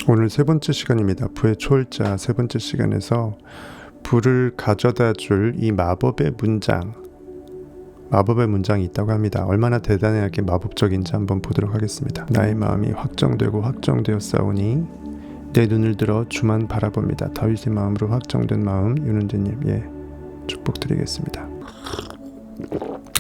오늘 세 번째 시간입니다. 부의 초월자 세 번째 시간에서 부를 가져다 줄 이 마법의 문장이 있다고 합니다. 얼마나 대단하게 마법적인지 한번 보도록 하겠습니다. 나의 마음이 확정되고 확정되었사오니 내 눈을 들어 주만 바라봅니다. 다윗의 마음으로 확정된 마음. 윤은재님, 축복드리겠습니다.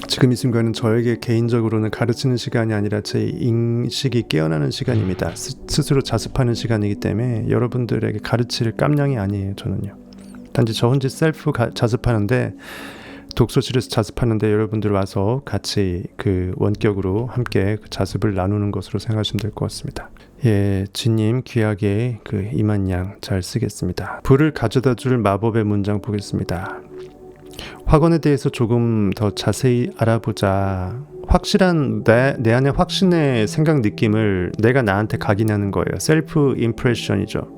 지금 이 순간은 저에게 개인적으로는 가르치는 시간이 아니라 제 인식이 깨어나는 시간입니다. 스스로 자습하는 시간이기 때문에 여러분들에게 가르칠 깜냥이 아니에요. 저는요. 단지 저 혼자 셀프 자습하는데, 독서실에서 자습하는데 여러분들 와서 같이 그 원격으로 함께 그 자습을 나누는 것으로 생각하시면 될 것 같습니다. 진님 귀하게 그 이만양 잘 쓰겠습니다. 불을 가져다 줄 마법의 문장 보겠습니다. 확언에 대해서 조금 더 자세히 알아보자. 확실한 내 안에 확신의 생각 느낌을 내가 나한테 각인하는 거예요. 셀프 임프레션이죠.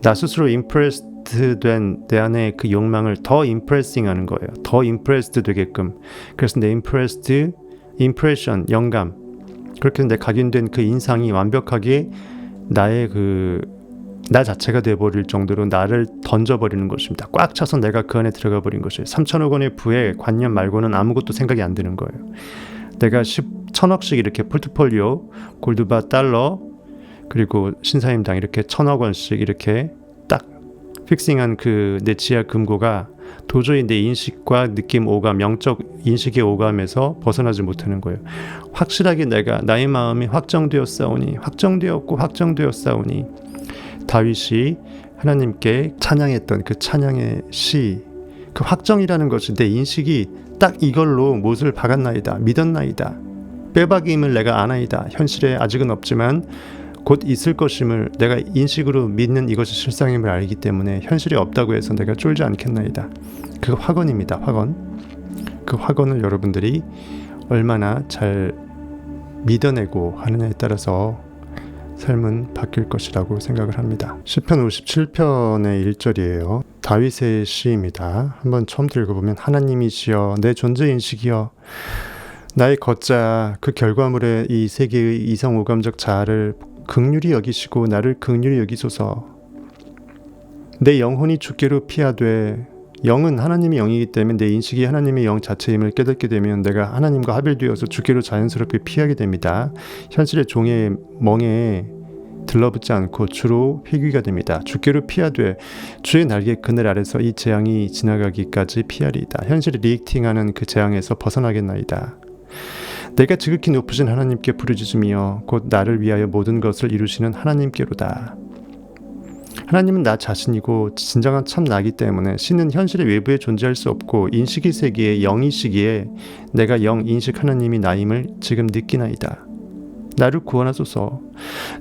나 스스로 임프레스드 된 내 안에 그 욕망을 더 임프레싱 하는 거예요. 더 임프레스드 되게끔. 그래서 내 임프레션, 영감, 그렇게 내 각인된 그 인상이 완벽하게 나의 나 자체가 되어버릴 정도로 나를 던져버리는 것입니다. 꽉 차서 내가 그 안에 들어가 버린 것이에요. 3천억 원의 부의 관념 말고는 아무것도 생각이 안 드는 거예요. 내가 10,000억씩 이렇게 포트폴리오, 골드바, 달러, 그리고 신사임당 이렇게 1,000억 원씩 이렇게 딱 픽싱한 그 내 지하 금고가 도저히 내 인식과 느낌 오감, 영적 인식의 오감에서 벗어나지 못하는 거예요. 확실하게 나의 마음이 확정되었사오니, 다윗이 하나님께 찬양했던 그 찬양의 시, 그 확정이라는 것이 내 인식이 딱 이걸로 못을 박았나이다, 믿었나이다, 빼박임을 내가 아나이다. 현실에 아직은 없지만 곧 있을 것임을 내가 인식으로 믿는 이것이 실상임을 알기 때문에 현실에 없다고 해서 내가 쫄지 않겠나이다. 그 확언입니다. 확언. 그 확언을 여러분들이 얼마나 잘 믿어내고 하느냐에 따라서 삶은 바뀔 것이라고 생각을 합니다. 시편 57편의 1절이에요. 다윗의 시입니다. 한번 처음부터 읽어보면, 하나님이시여 내 존재인식이여 나의 걷자, 그 결과물의 이 세계의 이상오감적 자아를 긍휼히 여기시고 나를 긍휼히 여기소서. 내 영혼이 주께로 피하되, 영은 하나님의 영이기 때문에 내 인식이 하나님의 영 자체임을 깨닫게 되면 내가 하나님과 합일되어서 주께로 자연스럽게 피하게 됩니다. 현실의 종의 멍에 들러붙지 않고 주로 회귀가 됩니다. 주께로 피하되 주의 날개 그늘 아래서 이 재앙이 지나가기까지 피하리이다. 현실의 리액팅하는 그 재앙에서 벗어나겠나이다. 내가 지극히 높으신 하나님께 부르짖으며 곧 나를 위하여 모든 것을 이루시는 하나님께로다. 하나님은 나 자신이고 진정한 참 나기 때문에 신은 현실의 외부에 존재할 수 없고 인식의 세계에 영이시기에 내가 영 인식 하나님이 나임을 지금 느끼나이다. 나를 구원하소서.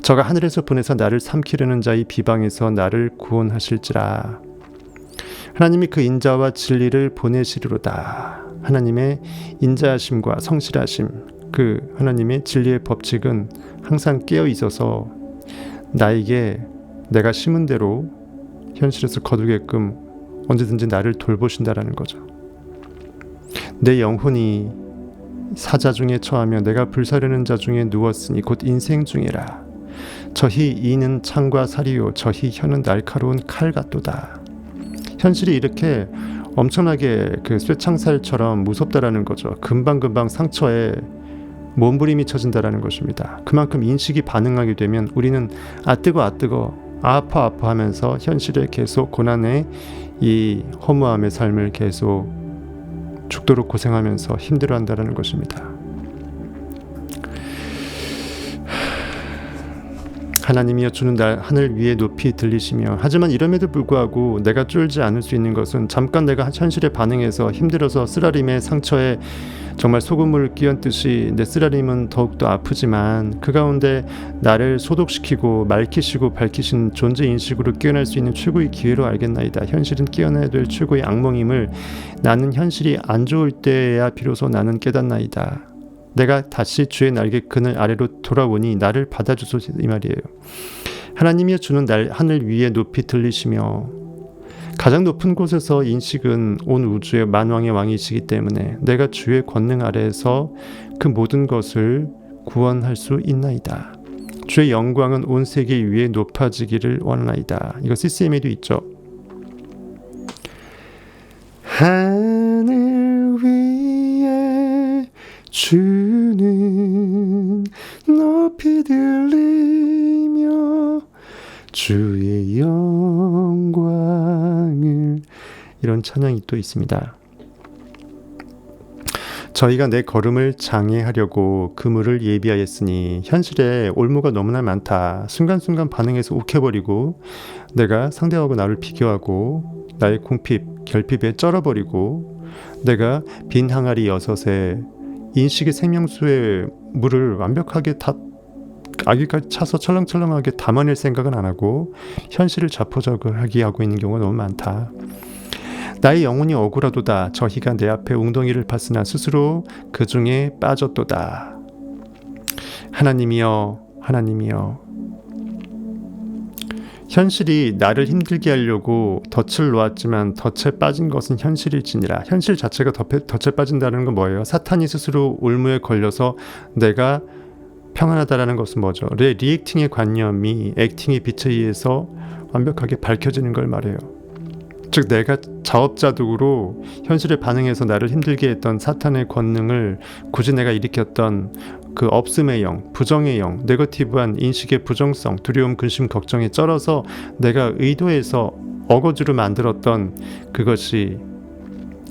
저가 하늘에서 보내서 나를 삼키려는 자의 비방에서 나를 구원하실지라. 하나님이 그 인자와 진리를 보내시리로다. 하나님의 인자하심과 성실하심, 그 하나님의 진리의 법칙은 항상 깨어 있어서 나에게 내가 심은 대로 현실에서 거두게끔 언제든지 나를 돌보신다라는 거죠. 내 영혼이 사자 중에 처하며 내가 불사르는 자 중에 누웠으니 곧 인생 중이라. 저희 이는 창과 사리요 저희 혀는 날카로운 칼 같도다. 현실이 이렇게 엄청나게 그 쇠창살처럼 무섭다라는 거죠. 금방금방 상처에 몸부림이 쳐진다라는 것입니다. 그만큼 인식이 반응하게 되면 우리는 뜨거 아파 하면서 현실에 계속 고난의 이 허무함의 삶을 계속 죽도록 고생하면서 힘들어한다라는 것입니다. 하나님이여 주는 날 하늘 위에 높이 들리시며, 하지만 이럼에도 불구하고 내가 쫄지 않을 수 있는 것은 잠깐 내가 현실에 반응해서 힘들어서 쓰라림의 상처에 정말 소금을 끼얹듯이 내 쓰라림은 더욱더 아프지만 그 가운데 나를 소독시키고 맑히시고 밝히신 존재인식으로 깨어날 수 있는 최고의 기회로 알겠나이다. 현실은 깨어나야 될 최고의 악몽임을 나는 현실이 안 좋을 때야 비로소 나는 깨닫나이다. 내가 다시 주의 날개 그늘 아래로 돌아오니 나를 받아주소서, 이 말이에요. 하나님이여 주는 날 하늘 위에 높이 들리시며, 가장 높은 곳에서 인식은 온 우주의 만왕의 왕이시기 때문에 내가 주의 권능 아래에서 그 모든 것을 구원할 수 있나이다. 주의 영광은 온 세계 위에 높아지기를 원하나이다. 이거 CCM에도 있죠. 하늘 위에 주는 높이 들리며 주의 영광을, 이런 찬양이 또 있습니다. 저희가 내 걸음을 장애하려고 그물을 예비하였으니 현실에 올무가 너무나 많다. 순간순간 반응해서 욱해버리고 내가 상대하고 나를 비교하고 나의 궁핍, 결핍에 쩔어버리고 내가 빈 항아리 6에 인식의 생명수의 물을 완벽하게 다 아기까지 차서 철렁철렁하게 담아낼 생각은 안 하고 현실을 자포자기하게 하고 있는 경우가 너무 많다. 나의 영혼이 억울하도다. 저희가 내 앞에 웅덩이를 팠으나 스스로 그 중에 빠졌도다. 하나님이여, 하나님이여, 현실이 나를 힘들게 하려고 덫을 놓았지만 덫에 빠진 것은 현실일지니라. 현실 자체가 덫에 빠진다는 건 뭐예요? 사탄이 스스로 올무에 걸려서 내가 평안하다라는 것은 뭐죠? 리액팅의 관념이 액팅의 빛에 의해서 완벽하게 밝혀지는 걸 말해요. 즉 내가 자업자득으로 현실에 반응해서 나를 힘들게 했던 사탄의 권능을 굳이 내가 일으켰던 그 없음의 영, 부정의 영, 네거티브한 인식의 부정성, 두려움, 근심, 걱정에 쩔어서 내가 의도해서 어거지로 만들었던 그것이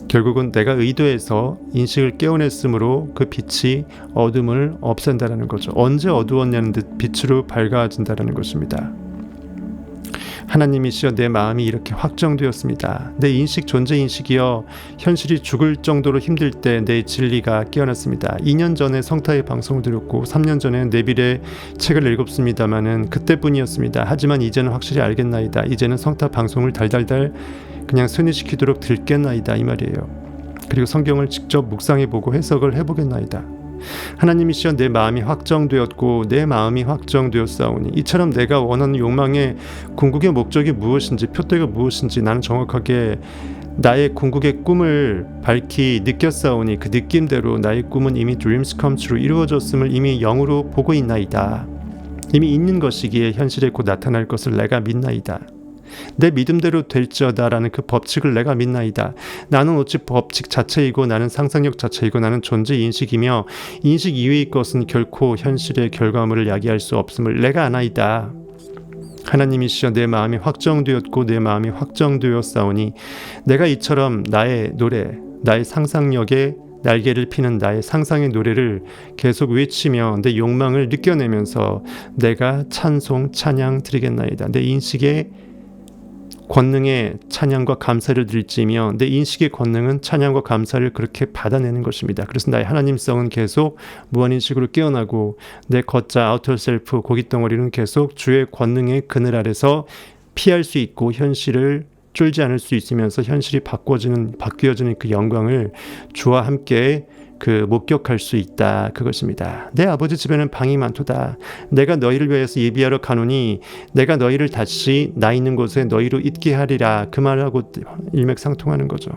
결국은 내가 의도해서 인식을 깨어냈으므로 그 빛이 어둠을 없앤다는 거죠. 언제 어두웠냐는 듯 빛으로 밝아진다는 것입니다. 하나님이시여, 내 마음이 이렇게 확정되었습니다. 내 인식, 존재인식이여, 현실이 죽을 정도로 힘들 때 내 진리가 깨어났습니다. 2년 전에 성타의 방송을 드렸고 3년 전에 네빌의 책을 읽었습니다마는 그때뿐이었습니다. 하지만 이제는 확실히 알겠나이다. 이제는 성타 방송을 달달달 그냥 순위시키도록 들겠나이다, 이 말이에요. 그리고 성경을 직접 묵상해보고 해석을 해보겠나이다. 하나님이시여, 내 마음이 확정되었고 내 마음이 확정되었사오니 이처럼 내가 원하는 욕망의 궁극의 목적이 무엇인지, 표대가 무엇인지 나는 정확하게 나의 궁극의 꿈을 밝히 느꼈사오니 그 느낌대로 나의 꿈은 이미 dreams come true, 이루어졌음을 이미 영으로 보고 있나이다. 이미 있는 것이기에 현실에 곧 나타날 것을 내가 믿나이다. 내 믿음대로 될지어다라는 그 법칙을 내가 믿나이다. 나는 어찌 법칙 자체이고 나는 상상력 자체이고 나는 존재인식이며 인식 이외의 것은 결코 현실의 결과물을 야기할 수 없음을 내가 아나이다. 하나님이시여, 내 마음이 확정되었고 내 마음이 확정되었사오니 내가 이처럼 나의 노래, 나의 상상력에 날개를 피는 나의 상상의 노래를 계속 외치며 내 욕망을 느껴내면서 내가 찬송, 찬양 드리겠나이다. 내 인식의 권능의 찬양과 감사를 드릴지며 내 인식의 권능은 찬양과 감사를 그렇게 받아내는 것입니다. 그래서 나의 하나님성은 계속 무한인식으로 깨어나고 내 걷자 아우터 셀프 고깃덩어리는 계속 주의 권능의 그늘 아래서 피할 수 있고 현실을 쫄지 않을 수 있으면서 현실이 바뀌어지는 그 영광을 주와 함께 그 목격할 수 있다, 그것입니다. 내 아버지 집에는 방이 많도다. 내가 너희를 위해서 예비하러 가노니 내가 너희를 다시 나 있는 곳에 너희로 있게 하리라. 그 말하고 일맥상통하는 거죠.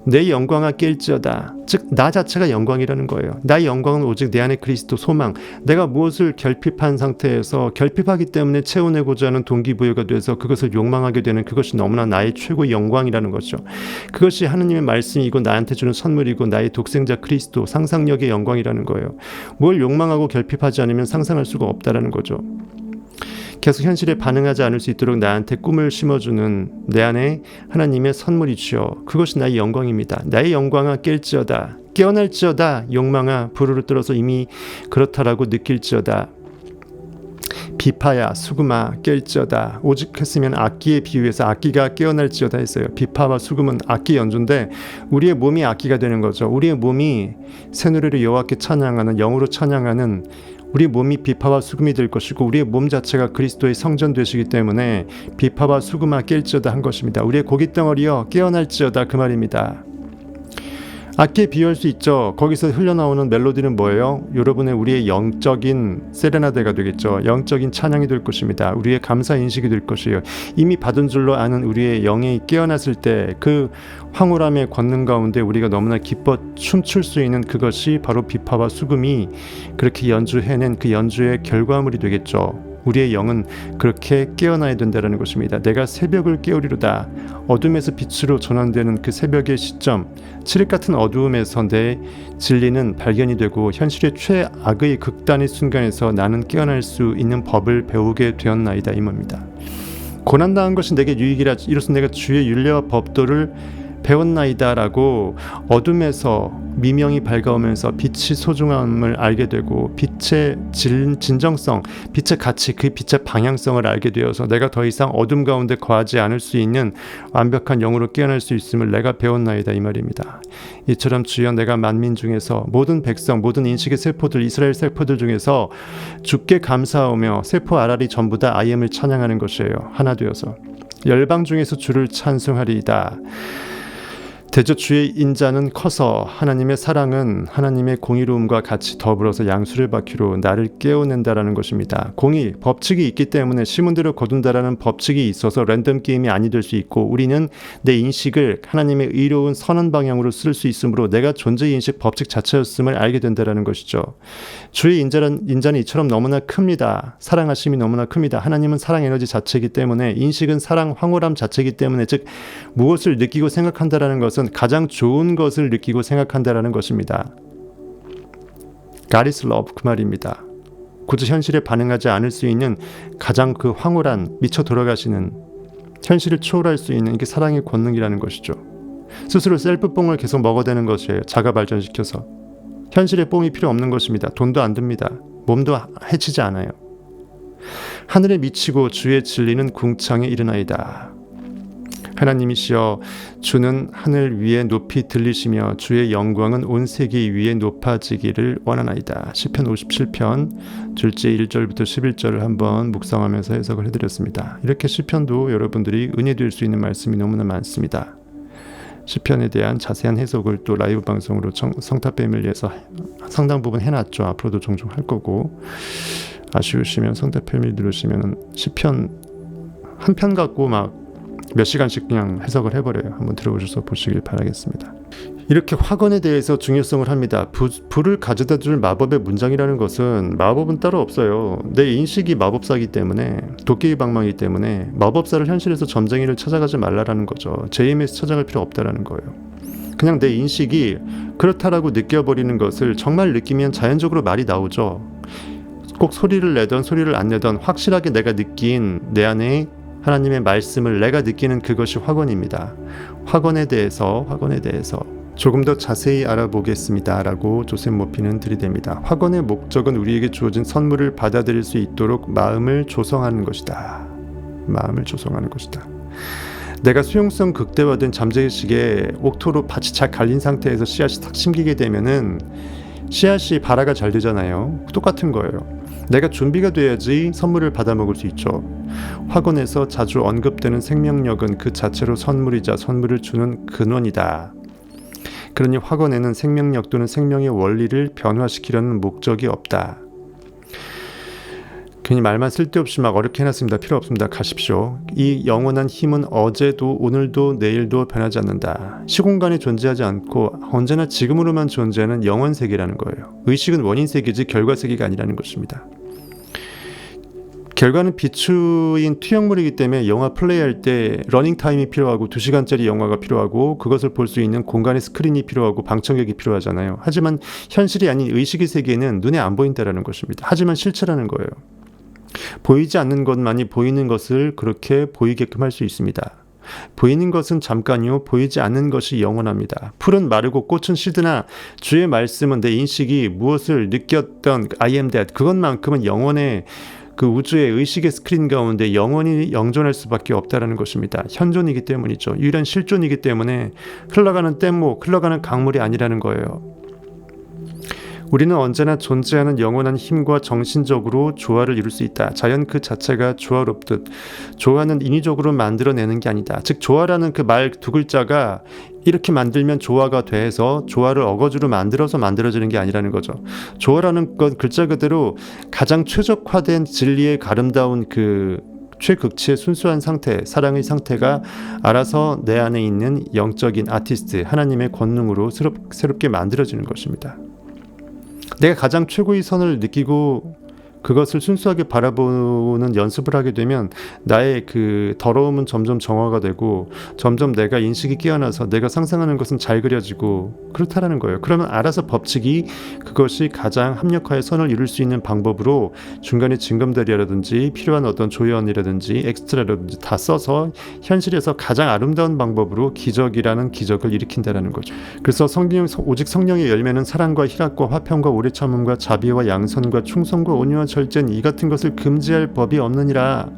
내 영광아 깰지어다. 즉 나 자체가 영광이라는 거예요. 나의 영광은 오직 내 안에 그리스도 소망. 내가 무엇을 결핍한 상태에서 결핍하기 때문에 채워내고자 하는 동기부여가 돼서 그것을 욕망하게 되는 그것이 너무나 나의 최고의 영광이라는 거죠. 그것이 하느님의 말씀이고 나한테 주는 선물이고 나의 독생자 그리스도 상상력의 영광이라는 거예요. 뭘 욕망하고 결핍하지 않으면 상상할 수가 없다라는 거죠. 계속 현실에 반응하지 않을 수 있도록 나한테 꿈을 심어주는 내 안에 하나님의 선물이지요. 그것이 나의 영광입니다. 나의 영광아 깰지어다. 깨어날지어다. 욕망아 부르르 떨어서 이미 그렇다라고 느낄지어다. 비파야 수금아 깰지어다. 오직 했으면 악기에 비유해서 악기가 깨어날지어다 했어요. 비파와 수금은 악기 연주인데 우리의 몸이 악기가 되는 거죠. 우리의 몸이 새 노래로 여호와께 찬양하는, 영으로 찬양하는 우리 몸이 비파와 수금이 될 것이고 우리의 몸 자체가 그리스도의 성전 되시기 때문에 비파와 수금아 깰지어다 한 것입니다. 우리의 고깃덩어리여 깨어날지어다 그 말입니다. 악기에 비유할 수 있죠. 거기서 흘러나오는 멜로디는 뭐예요? 여러분의 우리의 영적인 세레나데가 되겠죠. 영적인 찬양이 될 것입니다. 우리의 감사 인식이 될 것이에요. 이미 받은 줄로 아는 우리의 영이 깨어났을 때 그 황홀함의 권능 가운데 우리가 너무나 기뻐 춤출 수 있는 그것이 바로 비파와 수금이 그렇게 연주해낸 그 연주의 결과물이 되겠죠. 우리의 영은 그렇게 깨어나야 된다는 것입니다. 내가 새벽을 깨우리로다. 어둠에서 빛으로 전환되는 그 새벽의 시점, 칠흑 같은 어두움에서 내 진리는 발견이 되고 현실의 최악의 극단의 순간에서 나는 깨어날 수 있는 법을 배우게 되었나이다 이 말입니다. 고난당한 것이 내게 유익이라 이로써 내가 주의 윤례와 법도를 배웠나이다라고 어둠에서 미명이 밝아오면서 빛의 소중함을 알게 되고 빛의 진정성, 빛의 가치, 그 빛의 방향성을 알게 되어서 내가 더 이상 어둠 가운데 거하지 않을 수 있는 완벽한 영으로 깨어날 수 있음을 내가 배웠나이다 이 말입니다. 이처럼 주여 내가 만민 중에서 모든 백성, 모든 인식의 세포들, 이스라엘 세포들 중에서 주께 감사하며 세포 알알이 전부 다 I am을 찬양하는 것이에요. 하나 되어서 열방 중에서 주를 찬송하리이다. 대저 주의 인자는 커서 하나님의 사랑은 하나님의 공의로움과 같이 더불어서 양수를 바퀴로 나를 깨워낸다라는 것입니다. 공의, 법칙이 있기 때문에 시문대로 거둔다라는 법칙이 있어서 랜덤 게임이 아니 될 수 있고 우리는 내 인식을 하나님의 의로운 선한 방향으로 쓸 수 있으므로 내가 존재 인식 법칙 자체였음을 알게 된다라는 것이죠. 주의 인자는 이처럼 너무나 큽니다. 사랑하심이 너무나 큽니다. 하나님은 사랑 에너지 자체이기 때문에 인식은 사랑 황홀함 자체이기 때문에 즉 무엇을 느끼고 생각한다라는 것은 가장 좋은 것을 느끼고 생각한다라는 것입니다. God is love 그 말입니다. 굳이 현실에 반응하지 않을 수 있는 가장 그 황홀한 미쳐 돌아가시는 현실을 초월할 수 있는 게 사랑의 권능이라는 것이죠. 스스로 셀프뽕을 계속 먹어대는 것이에요. 자가 발전시켜서. 현실에 뽕이 필요 없는 것입니다. 돈도 안 듭니다. 몸도 해치지 않아요. 하늘에 미치고 주의 진리는 궁창에 이르나이다. 하나님이시여 주는 하늘 위에 높이 들리시며 주의 영광은 온 세계 위에 높아지기를 원하나이다. 시편 57편 둘째 1절부터 11절을 한번 묵상하면서 해석을 해드렸습니다. 이렇게 시편도 여러분들이 은혜될 수 있는 말씀이 너무나 많습니다. 시편에 대한 자세한 해석을 또 라이브 방송으로 성탑 패밀리에서 상당 부분 해놨죠. 앞으로도 종종 할 거고 아쉬우시면 성탑 패밀리 들으시면 시편 한 편 갖고 막 몇 시간씩 그냥 해석을 해버려요. 한번 들어보셔서 보시길 바라겠습니다. 이렇게 확언에 대해서 중요성을 합니다. 불을 가져다 줄 마법의 문장이라는 것은 마법은 따로 없어요. 내 인식이 마법사이기 때문에 도깨비 방망이기 때문에 마법사를 현실에서 점쟁이를 찾아가지 말라라는 거죠. JMS 찾아갈 필요 없다라는 거예요. 그냥 내 인식이 그렇다라고 느껴버리는 것을 정말 느끼면 자연적으로 말이 나오죠. 꼭 소리를 내던 소리를 안 내던 확실하게 내가 느낀 내 안에 하나님의 말씀을 내가 느끼는 그것이 확언입니다. 확언에 대해서 조금 더 자세히 알아보겠습니다 라고 조셉 모피는 들이댑니다. 확언의 목적은 우리에게 주어진 선물을 받아들일 수 있도록 마음을 조성하는 것이다. 내가 수용성 극대화된 잠재의식에 옥토로 밭이 잘 갈린 상태에서 씨앗이 탁 심기게 되면은 씨앗이 발화가 잘 되잖아요. 똑같은 거예요. 내가 준비가 돼야지 선물을 받아 먹을 수 있죠. 확언에서 자주 언급되는 생명력은 그 자체로 선물이자 선물을 주는 근원이다. 그러니 확언에는 생명력 또는 생명의 원리를 변화시키려는 목적이 없다. 괜히 말만 쓸데없이 막 어렵게 해놨습니다. 필요 없습니다. 가십시오. 이 영원한 힘은 어제도 오늘도 내일도 변하지 않는다. 시공간에 존재하지 않고 언제나 지금으로만 존재하는 영원 세계라는 거예요. 의식은 원인 세계지 결과 세계가 아니라는 것입니다. 결과는 비추인 투영물이기 때문에 영화 플레이할 때 러닝타임이 필요하고 2시간짜리 영화가 필요하고 그것을 볼 수 있는 공간의 스크린이 필요하고 방청객이 필요하잖아요. 하지만 현실이 아닌 의식의 세계는 눈에 안 보인다라는 것입니다. 하지만 실체라는 거예요. 보이지 않는 것만이 보이는 것을 그렇게 보이게끔 할 수 있습니다. 보이는 것은 잠깐이요 보이지 않는 것이 영원합니다. 풀은 마르고 꽃은 시드나 주의 말씀은 내 인식이 무엇을 느꼈던 I am that 그것만큼은 영원의 그 우주의 의식의 스크린 가운데 영원히 영존할 수밖에 없다라는 것입니다. 현존이기 때문이죠. 유일한 실존이기 때문에 흘러가는 뗏목, 흘러가는 강물이 아니라는 거예요. 우리는 언제나 존재하는 영원한 힘과 정신적으로 조화를 이룰 수 있다. 자연 그 자체가 조화롭듯 조화는 인위적으로 만들어내는 게 아니다. 즉 조화라는 그 말 두 글자가 이렇게 만들면 조화가 돼서 조화를 어거지로 만들어서 만들어지는 게 아니라는 거죠. 조화라는 건 글자 그대로 가장 최적화된 진리의 아름다운 그 최극치의 순수한 상태, 사랑의 상태가 알아서 내 안에 있는 영적인 아티스트, 하나님의 권능으로 새롭게 만들어지는 것입니다. 내가 가장 최고의 선을 느끼고 그것을 순수하게 바라보는 연습을 하게 되면 나의 그 더러움은 점점 정화가 되고 점점 내가 인식이 깨어나서 내가 상상하는 것은 잘 그려지고 그렇다라는 거예요. 그러면 알아서 법칙이 그것이 가장 합력하여 선을 이룰 수 있는 방법으로 중간에 징검다리라든지 필요한 어떤 조연이라든지 엑스트라라든지 다 써서 현실에서 가장 아름다운 방법으로 기적이라는 기적을 일으킨다라는 거죠. 그래서 오직 성령의 열매는 사랑과 희락과 화평과 오래 참음과 자비와 양선과 충성과 온유와 절제는 이 같은 것을 금지할 법이 없느니라.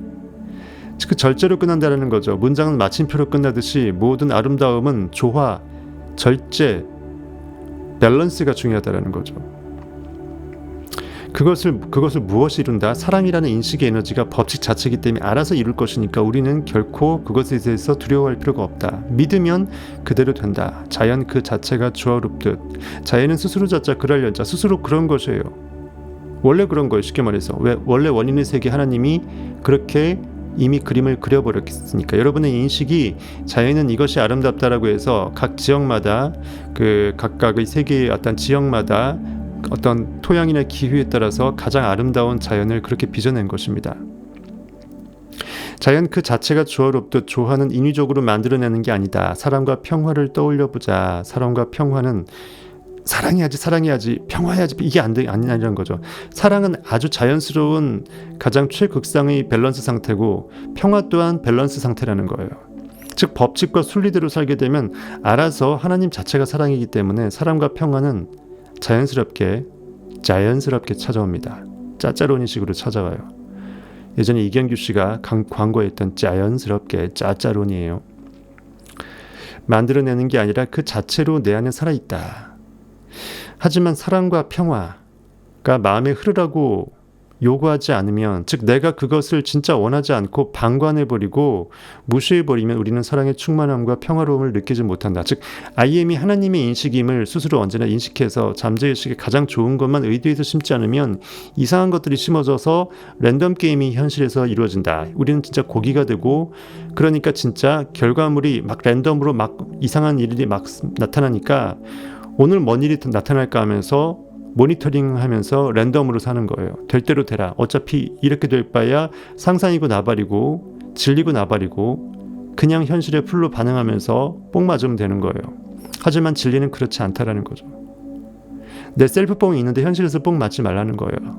그 절제로 끝난다는 거죠. 문장은 마침표로 끝나듯이 모든 아름다움은 조화, 절제, 밸런스가 중요하다는 거죠. 그것을 무엇이 이룬다? 사랑이라는 인식의 에너지가 법칙 자체이기 때문에 알아서 이룰 것이니까 우리는 결코 그것에 대해서 두려워할 필요가 없다. 믿으면 그대로 된다. 자연 그 자체가 조화롭듯 자연은 스스로 자자 그랄 자 스스로 그런 것이에요. 원래 그런 거예요. 쉽게 말해서 원래 원인의 세계 하나님이 그렇게 이미 그림을 그려버렸으니까 여러분의 인식이 자연은 이것이 아름답다라고 해서 각 지역마다 그 각각의 세계의 어떤 지역마다 어떤 토양이나 기후에 따라서 가장 아름다운 자연을 그렇게 빚어낸 것입니다. 자연 그 자체가 조화롭듯 조화는 인위적으로 만들어내는 게 아니다. 사랑과 평화를 떠올려보자. 사랑과 평화는 사랑해야지 평화해야지 이게 아니라는 거죠. 사랑은 아주 자연스러운 가장 최극상의 밸런스 상태고 평화 또한 밸런스 상태라는 거예요. 즉 법칙과 순리대로 살게 되면 알아서 하나님 자체가 사랑이기 때문에 사랑과 평화는 자연스럽게 찾아옵니다. 짜짜로니식으로 찾아와요. 예전에 이경규 씨가 광고에 있던 자연스럽게 짜짜로니예요. 만들어내는 게 아니라 그 자체로 내 안에 살아있다. 하지만 사랑과 평화가 마음에 흐르라고 요구하지 않으면, 즉 내가 그것을 진짜 원하지 않고 방관해버리고 무시해버리면 우리는 사랑의 충만함과 평화로움을 느끼지 못한다. 즉 I am이 하나님의 인식임을 스스로 언제나 인식해서 잠재의식에 가장 좋은 것만 의도해서 심지 않으면 이상한 것들이 심어져서 랜덤 게임이 현실에서 이루어진다. 우리는 진짜 고기가 되고, 그러니까 진짜 결과물이 막 랜덤으로 막 이상한 일이 막 나타나니까 오늘 뭔 일이 나타날까 하면서 모니터링 하면서 랜덤으로 사는 거예요. 될 대로 되라. 어차피 이렇게 될 바야 상상이고 나발이고 진리고 나발이고 그냥 현실에 풀로 반응하면서 뽕 맞으면 되는 거예요. 하지만 진리는 그렇지 않다라는 거죠. 내 셀프 뽕이 있는데 현실에서 뽕 맞지 말라는 거예요.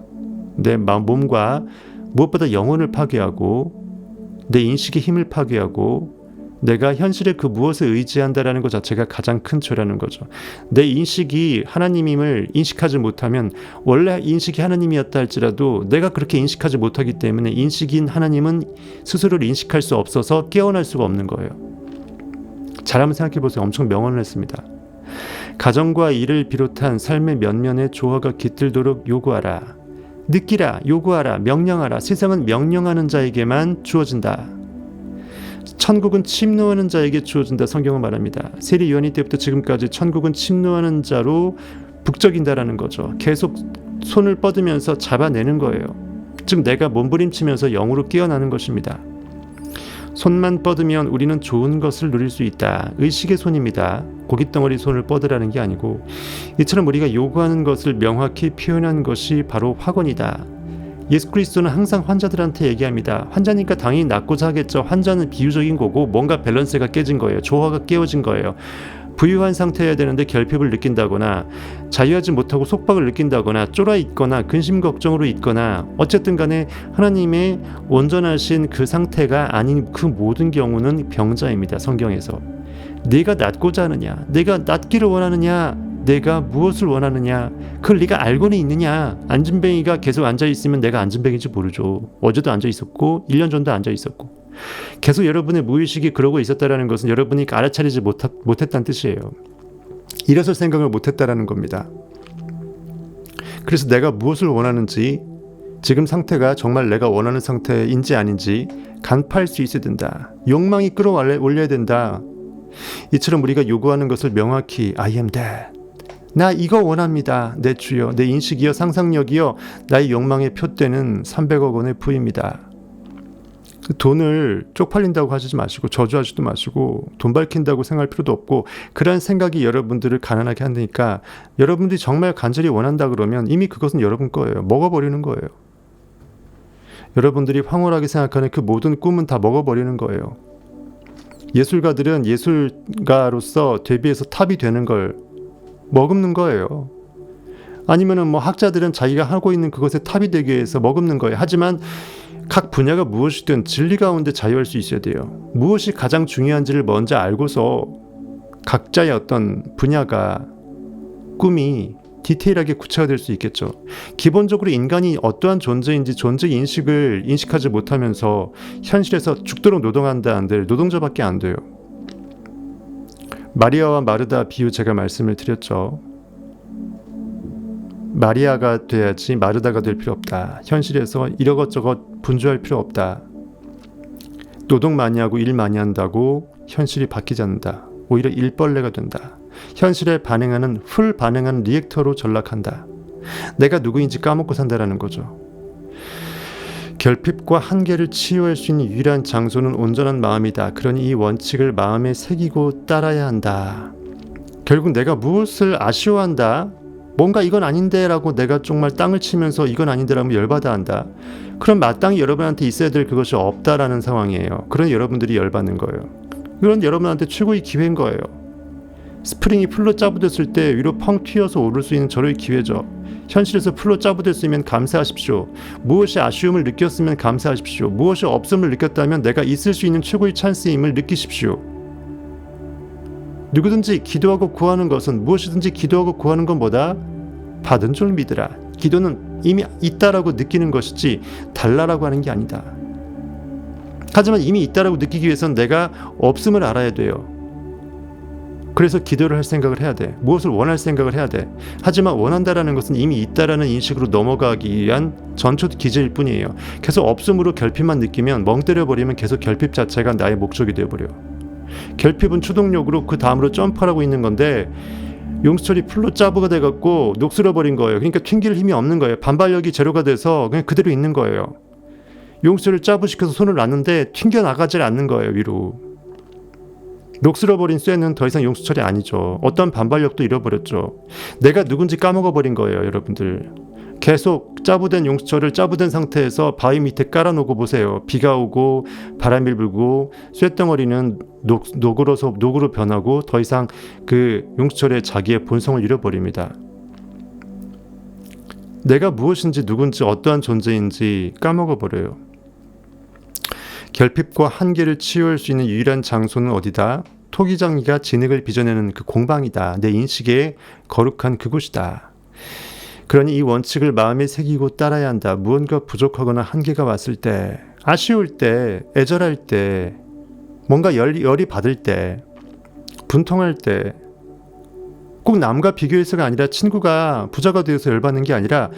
내 몸과 무엇보다 영혼을 파괴하고 내 인식의 힘을 파괴하고 내가 현실의 그 무엇을 의지한다라는 것 자체가 가장 큰 죄라는 거죠. 내 인식이 하나님임을 인식하지 못하면, 원래 인식이 하나님이었다 할지라도 내가 그렇게 인식하지 못하기 때문에 인식인 하나님은 스스로를 인식할 수 없어서 깨어날 수가 없는 거예요. 잘 한번 생각해 보세요. 엄청 명언을 했습니다. 가정과 일을 비롯한 삶의 면면에 조화가 깃들도록 요구하라. 느끼라, 요구하라, 명령하라. 세상은 명령하는 자에게만 주어진다. 천국은 침노하는 자에게 주어진다. 성경은 말합니다. 세리 요한이 때부터 지금까지 천국은 침노하는 자로 북적인다라는 거죠. 계속 손을 뻗으면서 잡아내는 거예요. 즉 내가 몸부림치면서 영으로 깨어나는 것입니다. 손만 뻗으면 우리는 좋은 것을 누릴 수 있다. 의식의 손입니다. 고깃덩어리 손을 뻗으라는 게 아니고, 이처럼 우리가 요구하는 것을 명확히 표현한 것이 바로 확언이다. 예수 그리스도는 항상 환자들한테 얘기합니다. 환자니까 당연히 낫고자 하겠죠. 환자는 비유적인 거고 뭔가 밸런스가 깨진 거예요. 조화가 깨어진 거예요. 부유한 상태여야 되는데 결핍을 느낀다거나 자유하지 못하고 속박을 느낀다거나 쫄아 있거나 근심 걱정으로 있거나 어쨌든 간에 하나님의 온전하신 그 상태가 아닌 그 모든 경우는 병자입니다. 성경에서. 네가 낫고자 하느냐, 내가 낫기를 원하느냐, 내가 무엇을 원하느냐, 그걸 네가 알고는 있느냐. 안진뱅이가 계속 앉아있으면 내가 안진뱅이인지 모르죠. 어제도 앉아있었고 1년 전도 앉아있었고 계속 여러분의 무의식이 그러고 있었다는 것은 여러분이 알아차리지 못했다는 뜻이에요. 일어설 생각을 못했다는 겁니다. 그래서 내가 무엇을 원하는지, 지금 상태가 정말 내가 원하는 상태인지 아닌지 간파할 수 있어야 된다. 욕망이 끌어올려야 된다. 이처럼 우리가 요구하는 것을 명확히 I am that. 나 이거 원합니다. 내 주여, 내 인식이여, 상상력이여, 나의 욕망의 표대는 300억 원의 부입니다. 돈을 쪽팔린다고 하지 마시고 저주하지도 마시고 돈 밝힌다고 생각할 필요도 없고, 그런 생각이 여러분들을 가난하게 한다니까 여러분들이 정말 간절히 원한다 그러면 이미 그것은 여러분 거예요. 먹어버리는 거예요. 여러분들이 황홀하게 생각하는 그 모든 꿈은 다 먹어버리는 거예요. 예술가들은 예술가로서 데뷔해서 탑이 되는 걸 머금는 거예요. 아니면은 뭐 학자들은 자기가 하고 있는 그것에 탑이 되기 위해서 머금는 거예요. 하지만 각 분야가 무엇이든 진리 가운데 자유할 수 있어야 돼요. 무엇이 가장 중요한지를 먼저 알고서 각자의 어떤 분야가, 꿈이 디테일하게 구체화될 수 있겠죠. 기본적으로 인간이 어떠한 존재인지 존재 인식을 인식하지 못하면서 현실에서 죽도록 노동한다 한들 노동자밖에 안 돼요. 마리아와 마르다 비유 제가 말씀을 드렸죠. 마리아가 돼야지 마르다가 될 필요 없다. 현실에서 이러것저것 분주할 필요 없다. 노동 많이 하고 일 많이 한다고 현실이 바뀌지 않는다. 오히려 일벌레가 된다. 현실에 반응하는 풀 반응하는 리액터로 전락한다. 내가 누구인지 까먹고 산다라는 거죠. 결핍과 한계를 치유할 수 있는 유일한 장소는 온전한 마음이다. 그러니 이 원칙을 마음에 새기고 따라야 한다. 결국 내가 무엇을 아쉬워한다, 뭔가 이건 아닌데 라고 내가 정말 땅을 치면서 이건 아닌데 라고 열받아 한다. 그럼 마땅히 여러분한테 있어야 될 그것이 없다라는 상황이에요. 그러니 여러분들이 열받는 거예요. 이건 여러분한테 최고의 기회인 거예요. 스프링이 풀로 짜부됐을 때 위로 펑 튀어서 오를 수 있는 절호의 기회죠. 현실에서 풀로 짜부됐으면 감사하십시오. 무엇이 아쉬움을 느꼈으면 감사하십시오. 무엇이 없음을 느꼈다면 내가 있을 수 있는 최고의 찬스임을 느끼십시오. 누구든지 기도하고 구하는 것은, 무엇이든지 기도하고 구하는 건 뭐다? 받은 줄 믿으라. 기도는 이미 있다라고 느끼는 것이지 달라라고 하는 게 아니다. 하지만 이미 있다라고 느끼기 위해서는 내가 없음을 알아야 돼요. 그래서 기도를 할 생각을 해야 돼. 무엇을 원할 생각을 해야 돼. 하지만 원한다라는 것은 이미 있다라는 인식으로 넘어가기 위한 전초 기제일 뿐이에요. 계속 없음으로 결핍만 느끼면, 멍 때려버리면 계속 결핍 자체가 나의 목적이 되어버려요. 결핍은 추동력으로 그 다음으로 점프하고 있는 건데, 용수철이 풀로 짜부가 돼갖고 녹슬어버린 거예요. 그러니까 튕길 힘이 없는 거예요. 반발력이 제로가 돼서 그냥 그대로 있는 거예요. 용수철을 짜부시켜서 손을 놨는데 튕겨나가질 않는 거예요, 위로. 녹슬어버린 쇠는 더 이상 용수철이 아니죠. 어떤 반발력도 잃어버렸죠. 내가 누군지 까먹어버린 거예요, 여러분들. 계속 짜부된 용수철을 짜부된 상태에서 바위 밑에 깔아놓고 보세요. 비가 오고 바람이 불고 쇠덩어리는 녹으로 변하고 더 이상 그 용수철의 자기의 본성을 잃어버립니다. 내가 무엇인지 누군지 어떠한 존재인지 까먹어버려요. 결핍과 한계를 치유할 수 있는 유일한 장소는 어디다? 토기장이가 진흙을 빚어내는 그 공방이다. 내 인식의 거룩한 그곳이다. 그러니 이 원칙을 마음에 새기고 따라야 한다. 무언가 부족하거나 한계가 왔을 때, 아쉬울 때, 애절할 때, 뭔가 열이 받을 때, 분통할 때, 꼭 남과 비교해서가 아니라 친구가 부자가 되어서 열받는 게 아니라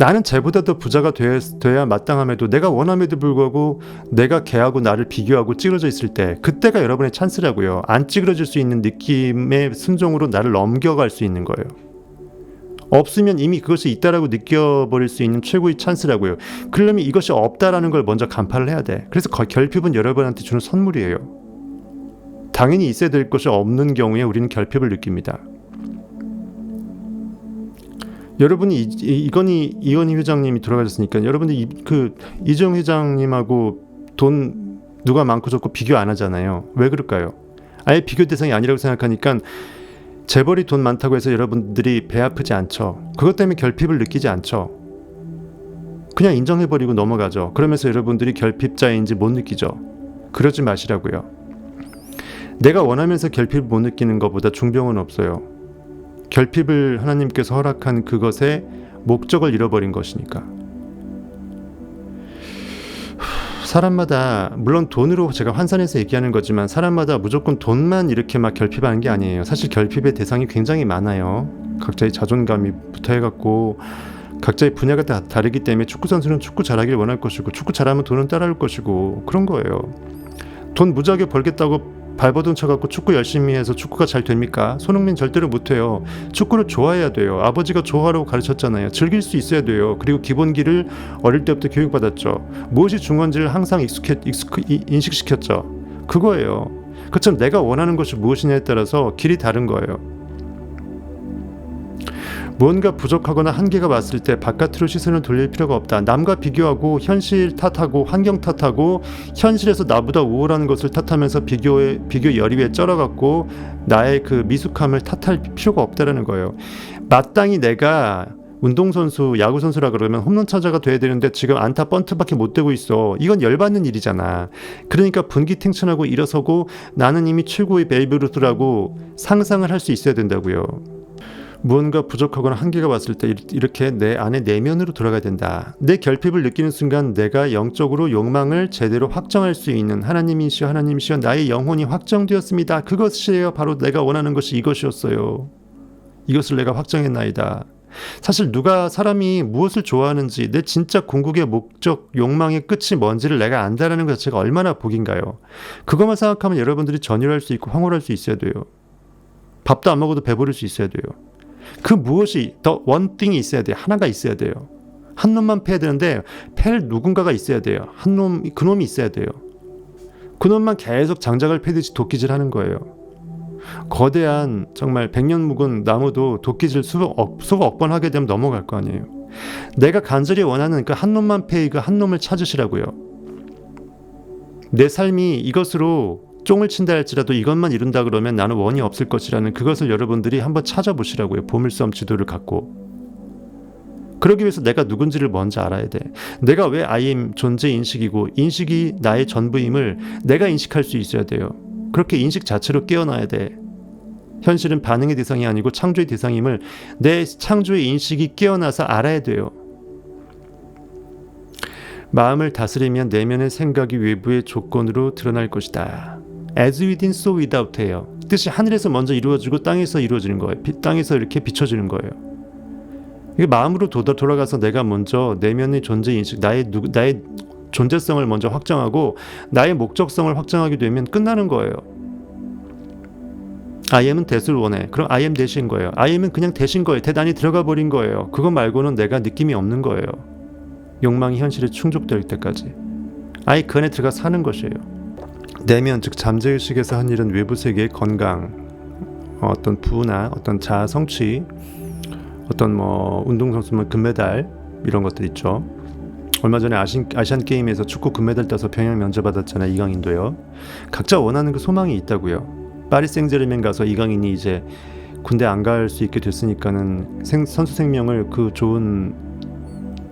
나는 쟤보다 더 부자가 돼야 마땅함에도, 내가 원함에도 불구하고 내가 걔하고 나를 비교하고 찌그러져 있을 때, 그때가 여러분의 찬스라고요. 안 찌그러질 수 있는 느낌의 순종으로 나를 넘겨갈 수 있는 거예요. 없으면 이미 그것이 있다라고 느껴버릴 수 있는 최고의 찬스라고요. 그러려면 이것이 없다라는 걸 먼저 간파를 해야 돼. 그래서 결핍은 여러분한테 주는 선물이에요. 당연히 있어야 될 것이 없는 경우에 우리는 결핍을 느낍니다. 여러분이 이건희 회장님이 돌아가셨으니까 여러분들 이정 회장님하고 돈 누가 많고 적고 비교 안 하잖아요. 왜 그럴까요? 아예 비교 대상이 아니라고 생각하니까 재벌이 돈 많다고 해서 여러분들이 배 아프지 않죠. 그것 때문에 결핍을 느끼지 않죠. 그냥 인정해버리고 넘어가죠. 그러면서 여러분들이 결핍자인지 못 느끼죠. 그러지 마시라고요. 내가 원하면서 결핍을 못 느끼는 것보다 중병은 없어요. 결핍을 하나님께서 허락한 그것의 목적을 잃어버린 것이니까. 사람마다, 물론 돈으로 제가 환산해서 얘기하는 거지만 사람마다 무조건 돈만 이렇게 막 결핍하는 게 아니에요. 사실 결핍의 대상이 굉장히 많아요. 각자의 자존감이부터 해갖고 각자의 분야가 다 다르기 때문에 축구 선수는 축구 잘하길 원할 것이고 축구 잘하면 돈은 따라올 것이고 그런 거예요. 돈 무지하게 벌겠다고 발버둥 쳐갖고 축구 열심히 해서 축구가 잘 됩니까? 손흥민 절대로 못해요. 축구를 좋아해야 돼요. 아버지가 좋아하라고 가르쳤잖아요. 즐길 수 있어야 돼요. 그리고 기본기를 어릴 때부터 교육받았죠. 무엇이 중요한지를 항상 인식시켰죠. 그거예요. 그처럼 내가 원하는 것이 무엇이냐에 따라서 길이 다른 거예요. 무언가 부족하거나 한계가 왔을 때 바깥으로 시선을 돌릴 필요가 없다. 남과 비교하고 현실 탓하고 환경 탓하고 현실에서 나보다 우월한 것을 탓하면서 비교 열의에 쩔어갖고 나의 그 미숙함을 탓할 필요가 없다라는 거예요. 마땅히 내가 운동선수, 야구선수라 그러면 홈런 타자가 돼야 되는데 지금 안타 번트밖에 못 되고 있어. 이건 열받는 일이잖아. 그러니까 분기탱천하고 일어서고 나는 이미 최고의 베이브루스라고 상상을 할 수 있어야 된다고요. 무언가 부족하거나 한계가 왔을 때 이렇게 내 안에 내면으로 돌아가야 된다. 내 결핍을 느끼는 순간 내가 영적으로 욕망을 제대로 확정할 수 있는 하나님이시여 하나님이시여 나의 영혼이 확정되었습니다. 그것이에요. 바로 내가 원하는 것이 이것이었어요. 이것을 내가 확정했나이다. 사실 누가 사람이 무엇을 좋아하는지 내 진짜 궁극의 목적, 욕망의 끝이 뭔지를 내가 안다라는 것 자체가 얼마나 복인가요. 그것만 생각하면 여러분들이 전율할 수 있고 황홀할 수 있어야 돼요. 밥도 안 먹어도 배부를 수 있어야 돼요. 그 무엇이 더 원띵이 있어야 돼요. 하나가 있어야 돼요. 한 놈만 패야 되는데 패를 누군가가 있어야 돼요. 그놈이 있어야 돼요. 그놈만 계속 장작을 패듯이 도끼질하는 거예요. 거대한 정말 100년 묵은 나무도 도끼질 수억 번 하게 되면 넘어갈 거 아니에요. 내가 간절히 원하는 그 한 놈만 패의 그 한 놈을 찾으시라고요. 내 삶이 이것으로 쫑을 친다 할지라도 이것만 이룬다 그러면 나는 원이 없을 것이라는 그것을 여러분들이 한번 찾아보시라고요. 보물섬 지도를 갖고. 그러기 위해서 내가 누군지를 먼저 알아야 돼. 내가 왜 I am 존재 인식이고 인식이 나의 전부임을 내가 인식할 수 있어야 돼요. 그렇게 인식 자체로 깨어나야 돼. 현실은 반응의 대상이 아니고 창조의 대상임을 내 창조의 인식이 깨어나서 알아야 돼요. 마음을 다스리면 내면의 생각이 외부의 조건으로 드러날 것이다. As within, so without예요. 뜻이 하늘에서 먼저 이루어지고 땅에서 이루어지는 거예요. 땅에서 이렇게 비춰지는 거예요. 이게 마음으로 돌아가서 내가 먼저 내면의 존재 인식, 나의 존재성을 먼저 확정하고 나의 목적성을 확정하게 되면 끝나는 거예요. I am은 대수를 원해. 그럼 I am 대신 거예요. I am은 그냥 대신 거예요. 대단히 들어가 버린 거예요. 그거 말고는 내가 느낌이 없는 거예요. 욕망이 현실에 충족될 때까지. 아예 그 안에 들어가 사는 것이에요. 내면 즉 잠재의식에서 한 일은 외부 세계의 건강, 어떤 부나 어떤 자아 성취, 어떤 운동선수면 금메달 이런 것들 있죠. 얼마 전에 아시안 게임에서 축구 금메달 따서 평양 면제받았잖아요. 이강인도요. 각자 원하는 그 소망이 있다고요. 파리 생제르맹 가서 이강인이 이제 군대 안 갈 수 있게 됐으니까는 선수 생명을 그 좋은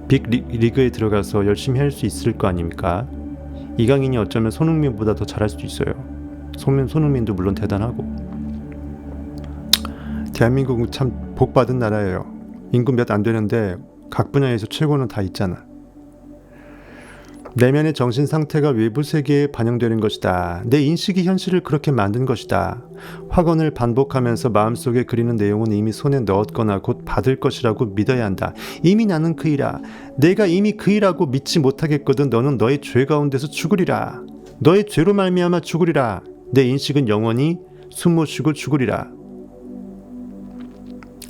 빅 리그에 들어가서 열심히 할 수 있을 거 아닙니까? 이강인이 어쩌면 손흥민보다 더 잘할 수도 있어요. 손흥민도 물론 대단하고. 대한민국은 참 복받은 나라예요. 인구 몇 안 되는데 각 분야에서 최고는 다 있잖아. 내면의 정신 상태가 외부 세계에 반영되는 것이다. 내 인식이 현실을 그렇게 만든 것이다. 확언을 반복하면서 마음속에 그리는 내용은 이미 손에 넣었거나 곧 받을 것이라고 믿어야 한다. 이미 나는 그이라. 내가 이미 그이라고 믿지 못하겠거든 너는 너의 죄 가운데서 죽으리라. 너의 죄로 말미암아 죽으리라. 내 인식은 영원히 숨 못 쉬고 죽으리라.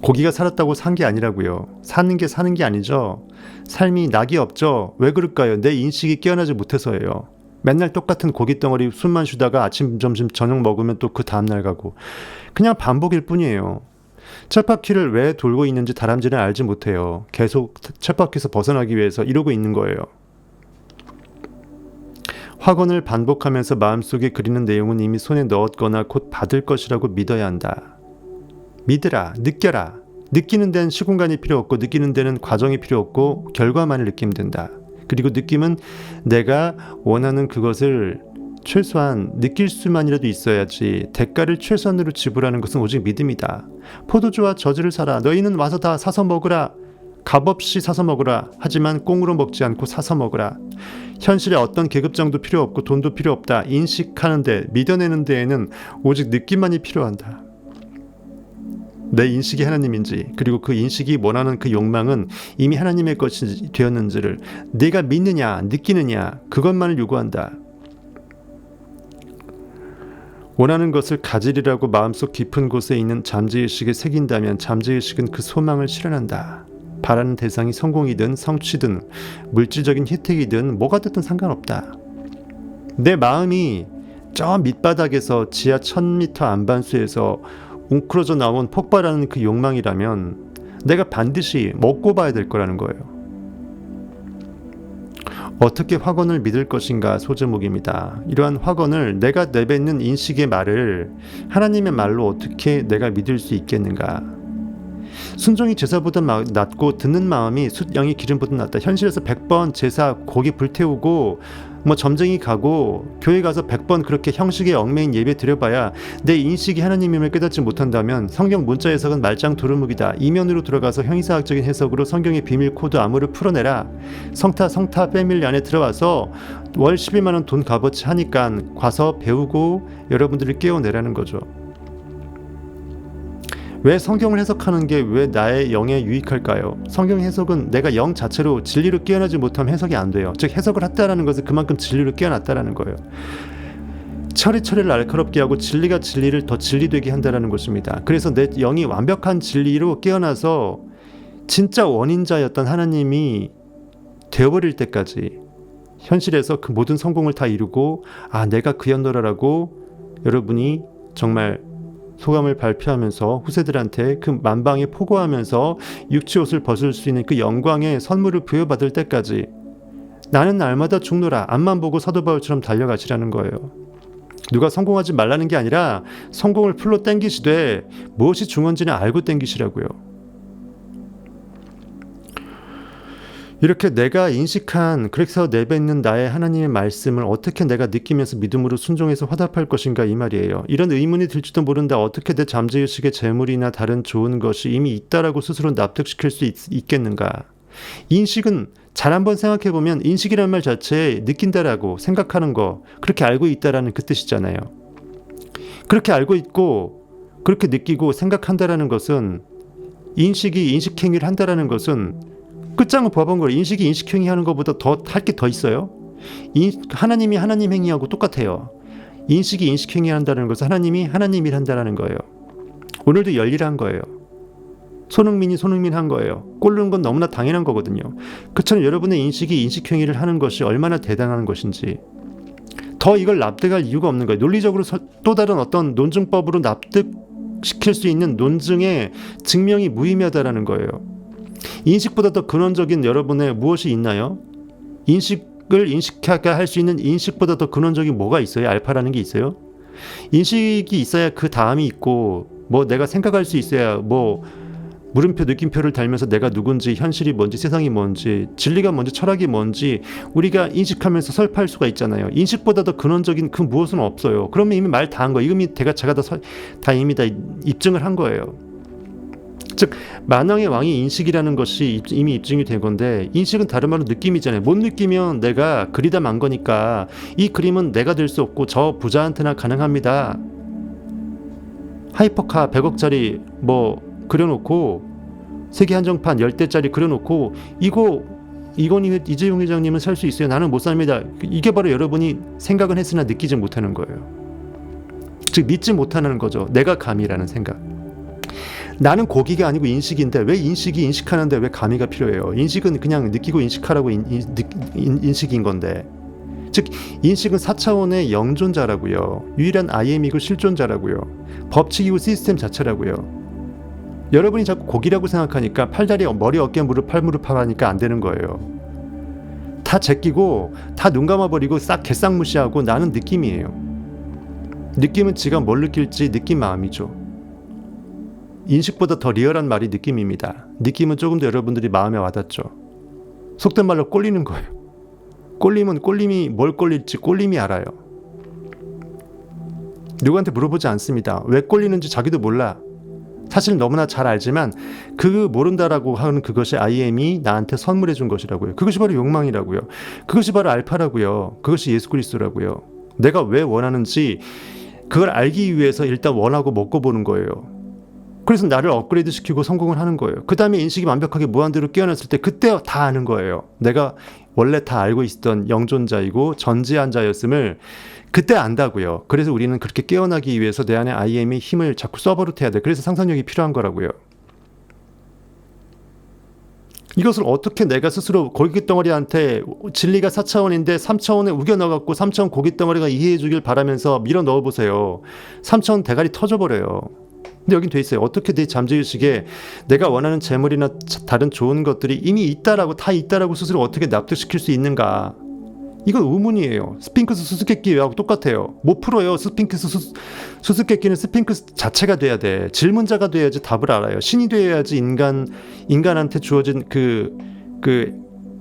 고기가 살았다고 산 게 아니라고요. 사는 게 아니죠. 삶이 낙이 없죠. 왜 그럴까요? 내 인식이 깨어나지 못해서예요. 맨날 똑같은 고기 덩어리 숨만 쉬다가 아침, 점심, 저녁 먹으면 또 그 다음날 가고. 그냥 반복일 뿐이에요. 쳇바퀴를 왜 돌고 있는지 다람쥐는 알지 못해요. 계속 쳇바퀴에서 벗어나기 위해서 이러고 있는 거예요. 확언을 반복하면서 마음속에 그리는 내용은 이미 손에 넣었거나 곧 받을 것이라고 믿어야 한다. 믿으라, 느껴라. 느끼는 데는 시공간이 필요 없고 느끼는 데는 과정이 필요 없고 결과만을 느끼면 된다. 그리고 느낌은 내가 원하는 그것을 최소한 느낄 수만이라도 있어야지 대가를 최선으로 지불하는 것은 오직 믿음이다. 포도주와 저주를 사라. 너희는 와서 다 사서 먹으라. 값없이 사서 먹으라. 하지만 꽁으로 먹지 않고 사서 먹으라. 현실에 어떤 계급장도 필요 없고 돈도 필요 없다. 인식하는 데, 믿어내는 데에는 오직 느낌만이 필요한다. 내 인식이 하나님인지, 그리고 그 인식이 원하는 그 욕망은 이미 하나님의 것이 되었는지를 내가 믿느냐 느끼느냐, 그것만을 요구한다. 원하는 것을 가지리라고 마음속 깊은 곳에 있는 잠재의식에 새긴다면 잠재의식은 그 소망을 실현한다. 바라는 대상이 성공이든 성취든 물질적인 혜택이든 뭐가 됐든 상관없다. 내 마음이 저 밑바닥에서 지하 1000m 안반수에서 웅크러져 나온 폭발하는 그 욕망이라면 내가 반드시 먹고 봐야 될 거라는 거예요. 어떻게 확언을 믿을 것인가 소제목입니다. 이러한 확언을, 내가 내뱉는 인식의 말을 하나님의 말로 어떻게 내가 믿을 수 있겠는가. 순종이 제사보다 낫고 듣는 마음이 숫양이 기름보다 낫다. 현실에서 100번 제사 고기 불태우고 뭐 점쟁이 가고 교회 가서 100번 그렇게 형식에 얽매인 예배 드려봐야 내 인식이 하나님임을 깨닫지 못한다면 성경 문자 해석은 말짱 도루묵이다. 이면으로 들어가서 형이사학적인 해석으로 성경의 비밀 코드 암호를 풀어내라. 성타 패밀리 안에 들어와서 월 12만 원 돈 값어치 하니까 가서 배우고 여러분들을 깨워내라는 거죠. 왜 성경을 해석하는 게 왜 나의 영에 유익할까요? 성경 해석은 내가 영 자체로 진리로 깨어나지 못하면 해석이 안 돼요. 즉 해석을 했다라는 것은 그만큼 진리로 깨어났다라는 거예요. 철이를 날카롭게 하고 진리가 진리를 더 진리되게 한다라는 것입니다. 그래서 내 영이 완벽한 진리로 깨어나서 진짜 원인자였던 하나님이 되어버릴 때까지 현실에서 그 모든 성공을 다 이루고 내가 그였노라라고 여러분이 정말 소감을 발표하면서 후세들한테 그 만방에 포고하면서 육체옷을 벗을 수 있는 그 영광의 선물을 부여받을 때까지 나는 날마다 죽노라. 앞만 보고 사도 바울처럼 달려가시라는 거예요. 누가 성공하지 말라는 게 아니라 성공을 풀로 땡기시되 무엇이 중요한지는 알고 땡기시라고요. 이렇게 내가 인식한, 그래서 내뱉는 나의 하나님의 말씀을 어떻게 내가 느끼면서 믿음으로 순종해서 화답할 것인가, 이 말이에요. 이런 의문이 들지도 모른다. 어떻게 내 잠재의식의 재물이나 다른 좋은 것이 이미 있다라고 스스로 납득시킬 수 있겠는가. 인식은 잘 한번 생각해보면 인식이라는 말 자체에 느낀다라고 생각하는 거, 그렇게 알고 있다라는 그 뜻이잖아요. 그렇게 알고 있고 그렇게 느끼고 생각한다라는 것은, 인식이 인식행위를 한다라는 것은 끝장을 봐본 거예요. 인식이 인식행위 하는 것보다 더 할 게 더 있어요. 하나님이 하나님 행위하고 똑같아요. 인식이 인식행위 한다는 것은 하나님이 하나님 일 한다는 거예요. 오늘도 열일한 거예요. 손흥민이 손흥민 한 거예요. 골 넣은 건 너무나 당연한 거거든요. 그처럼 여러분의 인식이 인식행위를 하는 것이 얼마나 대단한 것인지 더 이걸 납득할 이유가 없는 거예요. 논리적으로 또 다른 어떤 논증법으로 납득시킬 수 있는 논증의 증명이 무의미하다라는 거예요. 인식보다 더 근원적인 여러분의 무엇이 있나요? 인식을 인식하게 할 수 있는 인식보다 더 근원적인 뭐가 있어요? 알파라는 게 있어요? 인식이 있어야 그 다음이 있고, 뭐 내가 생각할 수 있어야 뭐 물음표 느낌표를 달면서 내가 누군지, 현실이 뭔지, 세상이 뭔지, 진리가 뭔지, 철학이 뭔지 우리가 인식하면서 설파할 수가 있잖아요. 인식보다 더 근원적인 그 무엇은 없어요. 그러면 이미 말 다 한 거예요. 이미 제가 다 이미 다 입증을 한 거예요. 즉 만왕의 왕이 인식이라는 것이 이미 입증이 된 건데, 인식은 다른 말로 느낌이잖아요. 못 느끼면 내가 그리다 만 거니까 이 그림은 내가 될 수 없고 저 부자한테나 가능합니다. 하이퍼카 100억짜리 뭐 그려놓고 세계 한정판 10대짜리 그려놓고 이재용 회장님은 살 수 있어요. 나는 못 삽니다. 이게 바로 여러분이 생각은 했으나 느끼지 못하는 거예요. 즉 믿지 못하는 거죠. 내가 감이라는 생각. 나는 고기가 아니고 인식인데 왜 인식이 인식하는데 왜 감이가 필요해요? 인식은 그냥 느끼고 인식하라고 인식인 건데, 즉 인식은 4차원의 영존자라고요. 유일한 IM이고 실존자라고요. 법칙이고 시스템 자체라고요. 여러분이 자꾸 고기라고 생각하니까 팔다리 머리 어깨 무릎 팔 무릎 하니까 안 되는 거예요. 다 제끼고 다 눈 감아버리고 싹 개싹무시하고 나는 느낌이에요. 느낌은 지가 뭘 느낄지 느낀 마음이죠. 인식보다 더 리얼한 말이 느낌입니다. 느낌은 조금 더 여러분들이 마음에 와닿죠. 속된 말로 꼴리는 거예요. 꼴림은 꼴림이 뭘 꼴릴지 꼴림이 알아요. 누구한테 물어보지 않습니다. 왜 꼴리는지 자기도 몰라. 사실 너무나 잘 알지만 그 모른다라고 하는 그것이 IM이 나한테 선물해 준 것이라고요. 그것이 바로 욕망이라고요. 그것이 바로 알파라고요. 그것이 예수 그리스도라고요. 내가 왜 원하는지 그걸 알기 위해서 일단 원하고 먹고 보는 거예요. 그래서 나를 업그레이드 시키고 성공을 하는 거예요. 그 다음에 인식이 완벽하게 무한대로 깨어났을 때 그때 다 아는 거예요. 내가 원래 다 알고 있었던 영존자이고 전지한 자였음을 그때 안다고요. 그래서 우리는 그렇게 깨어나기 위해서 내 안에 IM의 힘을 자꾸 서버릇해야 돼. 그래서 상상력이 필요한 거라고요. 이것을 어떻게 내가 스스로 고깃덩어리한테 진리가 4차원인데 3차원에 우겨 넣어갖고 3차원 고깃덩어리가 이해해 주길 바라면서 밀어 넣어보세요. 3차원 대가리 터져버려요. 근데 여긴 돼 있어요. 어떻게 내 잠재의식에 내가 원하는 재물이나 다른 좋은 것들이 이미 있다라고 다 있다라고 스스로 어떻게 납득시킬 수 있는가? 이건 의문이에요. 스핑크스 수수께끼하고 똑같아요. 못 풀어요. 스핑크스 수수께끼는 스핑크스 자체가 돼야 돼. 질문자가 돼야지 답을 알아요. 신이 돼야지 인간한테 주어진 그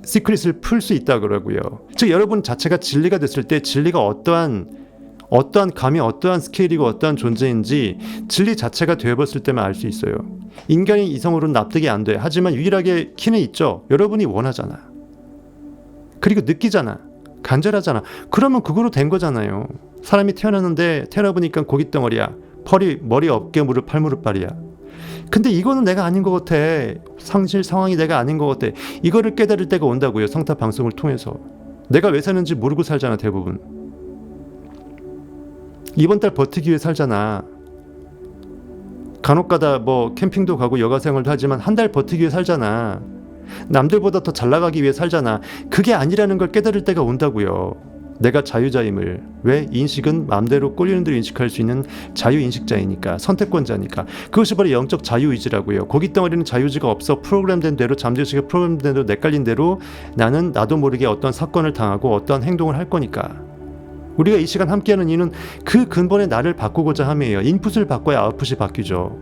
시크릿을 풀 수 있다 그러고요. 즉 여러분 자체가 진리가 됐을 때 진리가 어떠한 감이 어떠한 스케일이고 어떠한 존재인지 진리 자체가 되어버렸을 때만 알 수 있어요. 인간이 이성으로는 납득이 안 돼. 하지만 유일하게 키는 있죠. 여러분이 원하잖아. 그리고 느끼잖아. 간절하잖아. 그러면 그거로 된 거잖아요. 사람이 태어났는데 태어나보니까 고깃덩어리야. 머리 어깨 무릎 팔 무릎 발이야. 근데 이거는 내가 아닌 것 같아. 상실 상황이 내가 아닌 것 같아. 이거를 깨달을 때가 온다고요. 성탑 방송을 통해서. 내가 왜 사는지 모르고 살잖아. 대부분. 이번 달 버티기 위해 살잖아. 간혹가다 뭐 캠핑도 가고 여가 생활도 하지만 한 달 버티기 위해 살잖아. 남들보다 더 잘 나가기 위해 살잖아. 그게 아니라는 걸 깨달을 때가 온다고요. 내가 자유자임을. 왜? 인식은 마음대로 꼴리는 대로 인식할 수 있는 자유인식자이니까. 선택권자니까. 그것이 바로 영적 자유의지라고요. 고깃덩어리는 자유의지가 없어. 프로그램된 대로 잠재의식에 프로그램된 대로 뇌깔린 대로 나는 나도 모르게 어떤 사건을 당하고 어떤 행동을 할 거니까. 우리가 이 시간 함께하는 이유는 그 근본의 나를 바꾸고자 함이에요. 인풋을 바꿔야 아웃풋이 바뀌죠.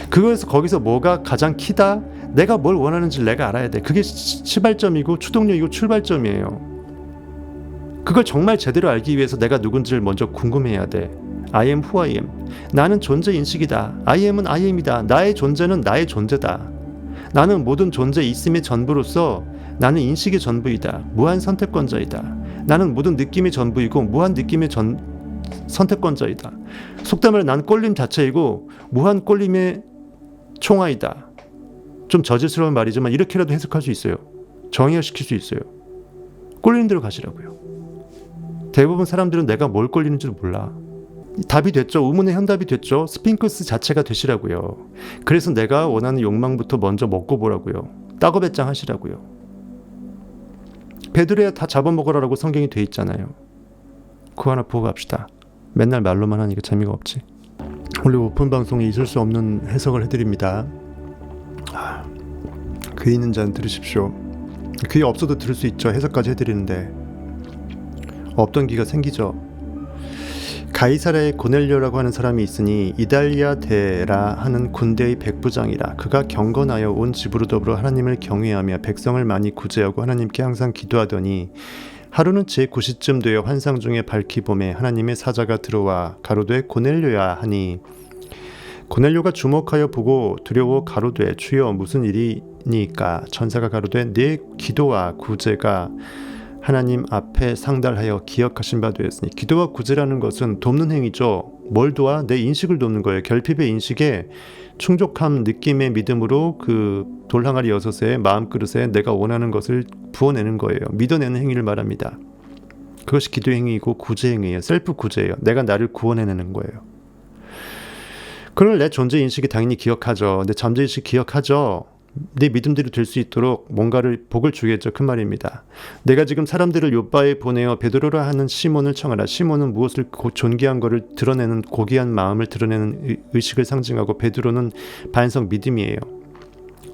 그래서 거기서 뭐가 가장 키다? 내가 뭘 원하는지 내가 알아야 돼. 그게 시발점이고 추동력이고 출발점이에요. 그걸 정말 제대로 알기 위해서 내가 누군지를 먼저 궁금해야 돼. I am who I am. 나는 존재 인식이다. I am은 I am이다. 나의 존재는 나의 존재다. 나는 모든 존재 있음의 전부로서 나는 인식의 전부이다. 무한 선택권자이다. 나는 모든 느낌의 전부이고 무한 느낌의 선택권자이다. 속담을 난 꼴림 자체이고 무한 꼴림의 총아이다. 좀 저질스러운 말이지만 이렇게라도 해석할 수 있어요. 정의화시킬 수 있어요. 꼴리는 대로 가시라고요. 대부분 사람들은 내가 뭘 꼴리는지를 몰라. 답이 됐죠. 의문의 현답이 됐죠. 스핑크스 자체가 되시라고요. 그래서 내가 원하는 욕망부터 먼저 먹고 보라고요. 따거배짱 하시라고요. 배들어야 다 잡아먹으라고 성경이 돼 있잖아요. 그거 하나 보고 갑시다. 맨날 말로만 하니까 재미가 없지. 원래 오픈 방송에 있을 수 없는 해석을 해드립니다. 귀 있는 자는 들으십시오. 귀 없어도 들을 수 있죠. 해석까지 해드리는데 없던 귀가 생기죠. 가이사라의 고넬료라고 하는 사람이 있으니 이달리아 데라 하는 군대의 백부장이라. 그가 경건하여 온 집으로 더불어 하나님을 경외하며 백성을 많이 구제하고 하나님께 항상 기도하더니 하루는 제9시쯤 되어 환상 중에 밝히 봄에 하나님의 사자가 들어와 가로되 고넬료야 하니 고넬료가 주목하여 보고 두려워 가로되 주여 무슨 일이니까. 천사가 가로되 내 기도와 구제가 하나님 앞에 상달하여 기억하신 바 되었으니. 기도와 구제라는 것은 돕는 행위죠. 뭘 도와? 내 인식을 돕는 거예요. 결핍의 인식에 충족함 느낌의 믿음으로 그 돌항아리 6에 마음그릇에 내가 원하는 것을 부어내는 거예요. 믿어내는 행위를 말합니다. 그것이 기도 행위이고 구제 행위예요. 셀프 구제예요. 내가 나를 구원해내는 거예요. 그걸 내 존재 인식이 당연히 기억하죠. 내 잠재 인식 기억하죠. 내 믿음대로 될 수 있도록 뭔가를 복을 주겠죠. 그 말입니다. 내가 지금 사람들을 요바에 보내어 베드로라 하는 시몬을 청하라. 시몬은 무엇을 존귀한 것을 드러내는 고귀한 마음을 드러내는 의식을 상징하고 외드로는 반석 믿음이에요.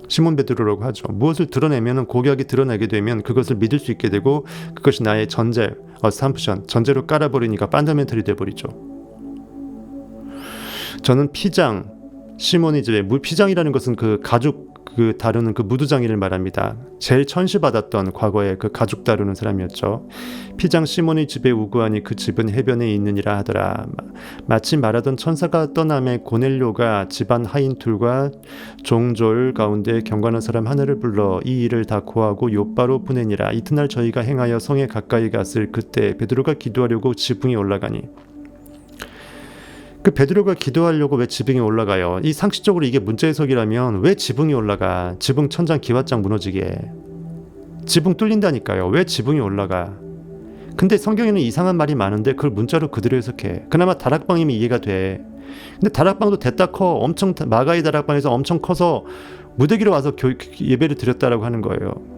시몬 베드로라고 하죠. 무엇을 드러내면 고귀하게 드러나게 되면 그것을 믿을 수 있게 되고 그것이 나의 전제, 어삼프션, 전제로 깔아버리니까 펀더멘털이 돼버리죠. 저는 피장, 시몬이 이제 피장이라는 것은 그 가죽 다루는 그 무두장이를 말합니다. 제일 천시받았던 과거에 그 가죽 다루는 사람이었죠. 피장 시몬의 집에 우구하니 그 집은 해변에 있느니라 하더라. 마치 말하던 천사가 떠남에 고넬료가 집안 하인 둘과 종졸 가운데 경건한 사람 하나를 불러 이 일을 다 고하고 요바로 보내니라. 이튿날 저희가 행하여 성에 가까이 갔을 그때 베드로가 기도하려고 지붕에 올라가니 그 베드로가 기도하려고 왜 지붕에 올라가요? 이 상식적으로 이게 문자 해석이라면 왜 지붕이 올라가? 지붕 천장 기와장 무너지게. 지붕 뚫린다니까요. 왜 지붕이 올라가? 근데 성경에는 이상한 말이 많은데 그걸 문자로 그대로 해석해. 그나마 다락방이면 이해가 돼. 근데 다락방도 대따 커. 엄청 마가이 다락방에서 엄청 커서 무대기로 와서 예배를 드렸다라고 하는 거예요.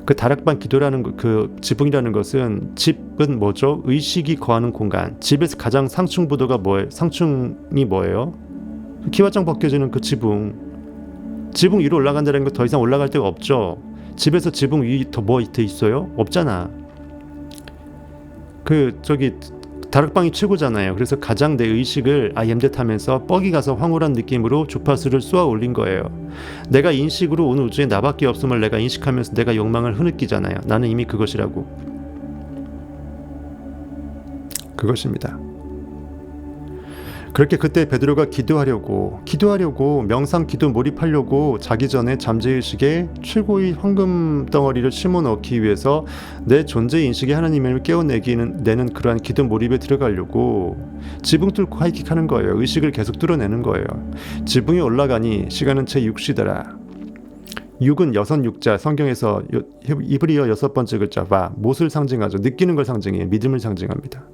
그 다락방 기도라는 그 지붕이라는 것은, 집은 뭐죠? 의식이 거하는 공간. 집에서 가장 상층부도가 뭐예요? 상층이 뭐예요? 기와장 벗겨지는 그 지붕. 지붕 위로 올라간다는 거 더 이상 올라갈 데가 없죠. 집에서 지붕 위 더 뭐 돼 있어요? 없잖아. 다락방이 최고잖아요. 그래서 가장 내 의식을 엠댓하면서 뻑이 가서 황홀한 느낌으로 주파수를 쏘아 올린 거예요. 내가 인식으로 온 우주에 나밖에 없음을 내가 인식하면서 내가 욕망을 흐느끼잖아요. 나는 이미 그것이라고. 그것입니다. 그렇게 그때 베드로가 기도하려고 명상 기도 몰입하려고 자기 전에 잠재의식에 최고의 황금 덩어리를 심어 넣기 위해서 내 존재 인식에 하나님을 깨어내는 그러한 기도 몰입에 들어가려고 지붕 뚫고 하이킥하는 거예요. 의식을 계속 뚫어내는 거예요. 지붕에 올라가니 시간은 제 6시더라. 6은 여섯 육자, 성경에서 이브리어 6번째 글자 바, 못을 상징하죠. 느끼는 걸 상징해요. 믿음을 상징합니다.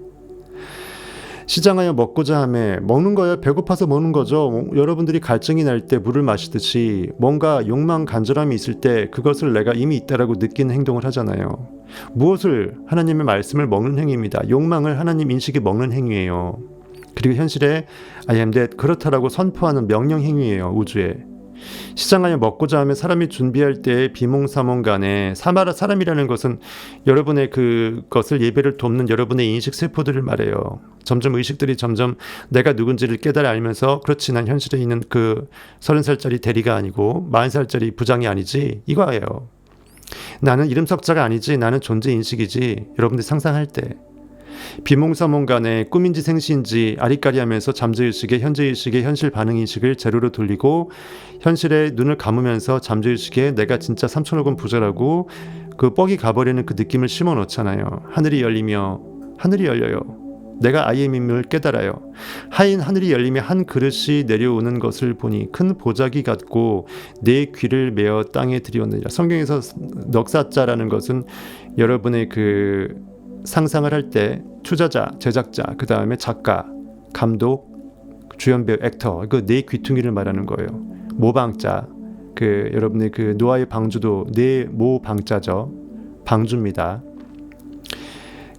시장하여 먹고자 하매, 먹는 거예요. 배고파서 먹는 거죠. 여러분들이 갈증이 날 때 물을 마시듯이 뭔가 욕망 간절함이 있을 때 그것을 내가 이미 있다라고 느끼는 행동을 하잖아요. 무엇을? 하나님의 말씀을 먹는 행위입니다. 욕망을 하나님 인식에 먹는 행위예요. 그리고 현실에 I am that, 그렇다라고 선포하는 명령 행위예요. 우주에. 시장하여 먹고자 하면 사람이 준비할 때 비몽사몽간에, 사람이라는 것은 여러분의 그것을 예배를 돕는 여러분의 인식 세포들을 말해요. 점점 의식들이 점점 내가 누군지를 깨달아 알면서, 그렇지, 난 현실에 있는 그 30살짜리 대리가 아니고 40살짜리 부장이 아니지, 이거예요. 나는 이름석자가 아니지, 나는 존재 인식이지. 여러분들 상상할 때 비몽사몽간에 꿈인지 생시인지 아리까리하면서 잠재의식에 현재의식의 현실 반응인식을 제로로 돌리고 현실에 눈을 감으면서 잠재의식에 내가 진짜 3천억 원 부자라고 그 뻑이 가버리는 그 느낌을 심어 놓잖아요. 하늘이 열려요. 내가 IM임을 깨달아요. 하인 하늘이 열리며 한 그릇이 내려오는 것을 보니 큰 보자기 같고 내 귀를 메어 땅에 들이었느니라. 성경에서 넉사자라는 것은 여러분의 그 상상을 할 때 투자자, 제작자, 그 다음에 작가, 감독, 주연배우, 액터, 그 네 귀퉁이를 말하는 거예요. 모방자, 그 여러분의 그 노아의 방주도 네 모방자죠. 방주입니다.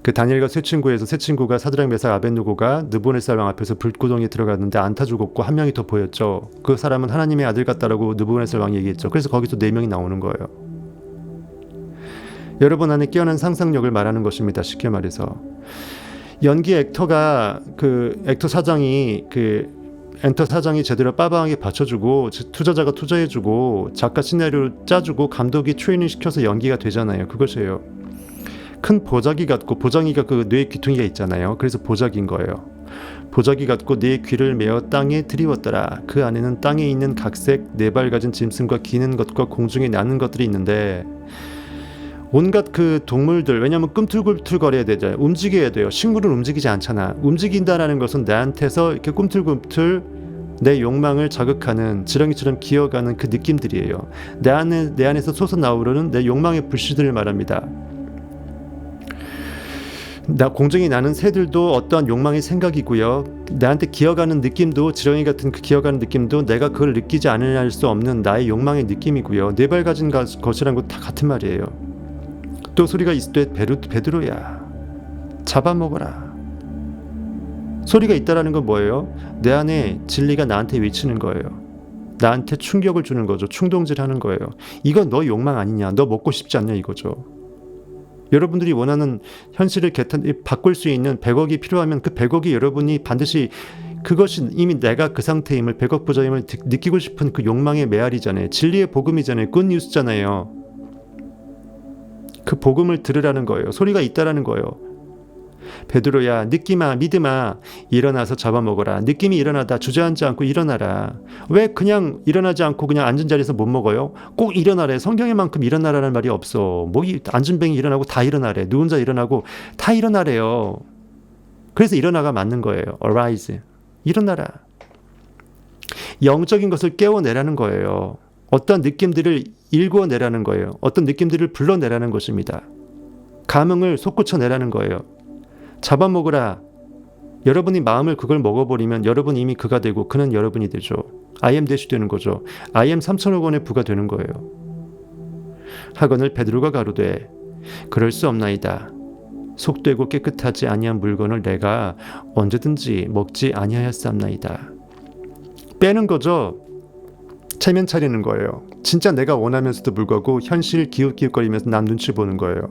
그 다니엘과 세 친구가 사드락 메삭 아벳느고가 느부갓네살 왕 앞에서 불구덩이에 들어갔는데 안 타 죽었고 한 명이 더 보였죠. 그 사람은 하나님의 아들 같다라고 느부갓네살 왕이 얘기했죠. 그래서 거기서 4명이 나오는 거예요. 여러분 안에 깨어난 상상력을 말하는 것입니다. 쉽게 말해서 연기 액터가 액터 사장이 엔터 사장이 제대로 빠방하게 받쳐주고 투자자가 투자해주고 작가 시나리오 짜주고 감독이 트레이닝 시켜서 연기가 되잖아요. 그것이에요. 큰 보자기 같고, 보자기가 그 뇌 귀퉁이가 있잖아요. 그래서 보자기인 거예요. 보자기 같고 네 귀를 메어 땅에 들이웠더라. 그 안에는 땅에 있는 각색 4발 가진 짐승과 기는 것과 공중에 나는 것들이 있는데 온갖 그 동물들, 왜냐하면 꿈틀꿈틀거려야 되잖아요. 움직여야 돼요. 식물은 움직이지 않잖아. 움직인다라는 것은 나한테서 이렇게 꿈틀꿈틀 내 욕망을 자극하는, 지렁이처럼 기어가는 그 느낌들이에요. 내 안에서 솟아나오르는 내 욕망의 불씨들을 말합니다. 공중에 나는 새들도 어떠한 욕망의 생각이고요. 나한테 기어가는 느낌도, 지렁이 같은 그 기어가는 느낌도 내가 그걸 느끼지 않을 수 없는 나의 욕망의 느낌이고요. 4발 가진 것이란 거 다 같은 말이에요. 또 소리가 있을 때 베드로야, 잡아먹어라. 소리가 있다라는 건 뭐예요? 내 안에 진리가 나한테 외치는 거예요. 나한테 충격을 주는 거죠. 충동질하는 거예요. 이건 너 욕망 아니냐, 너 먹고 싶지 않냐, 이거죠. 여러분들이 원하는 현실을 바꿀 수 있는 100억이 필요하면 그 100억이 여러분이 반드시, 그것이 이미 내가 그 상태임을, 100억 부자임을 느끼고 싶은 그 욕망의 메아리잖아요. 진리의 복음이잖아요. 굿뉴스잖아요. 그 복음을 들으라는 거예요. 소리가 있다라는 거예요. 베드로야, 느끼마, 믿음아, 일어나서 잡아먹어라. 느낌이 일어나다 주저앉지 않고 일어나라. 왜 그냥 일어나지 않고 그냥 앉은 자리에서 못 먹어요? 꼭 일어나래. 성경에만큼 일어나라는 말이 없어. 앉은 뱅이 일어나고 다 일어나래. 누운 자 일어나고 다 일어나래요. 그래서 일어나가 맞는 거예요. arise. 일어나라. 영적인 것을 깨워내라는 거예요. 어떤 느낌들을 일궈내라는 거예요. 어떤 느낌들을 불러내라는 것입니다. 감흥을 솟구쳐내라는 거예요. 잡아먹으라. 여러분이 마음을 그걸 먹어버리면 여러분 이미 그가 되고 그는 여러분이 되죠. I am 대시 되는 거죠. I am 3천억 원의 부가 되는 거예요. 하거늘 베드로가 가로되 그럴 수 없나이다. 속되고 깨끗하지 아니한 물건을 내가 언제든지 먹지 아니하였사옵나이다. 빼는 거죠. 체면 차리는 거예요. 진짜 내가 원하면서도 불구하고 현실 기웃기웃거리면서 남 눈치 보는 거예요.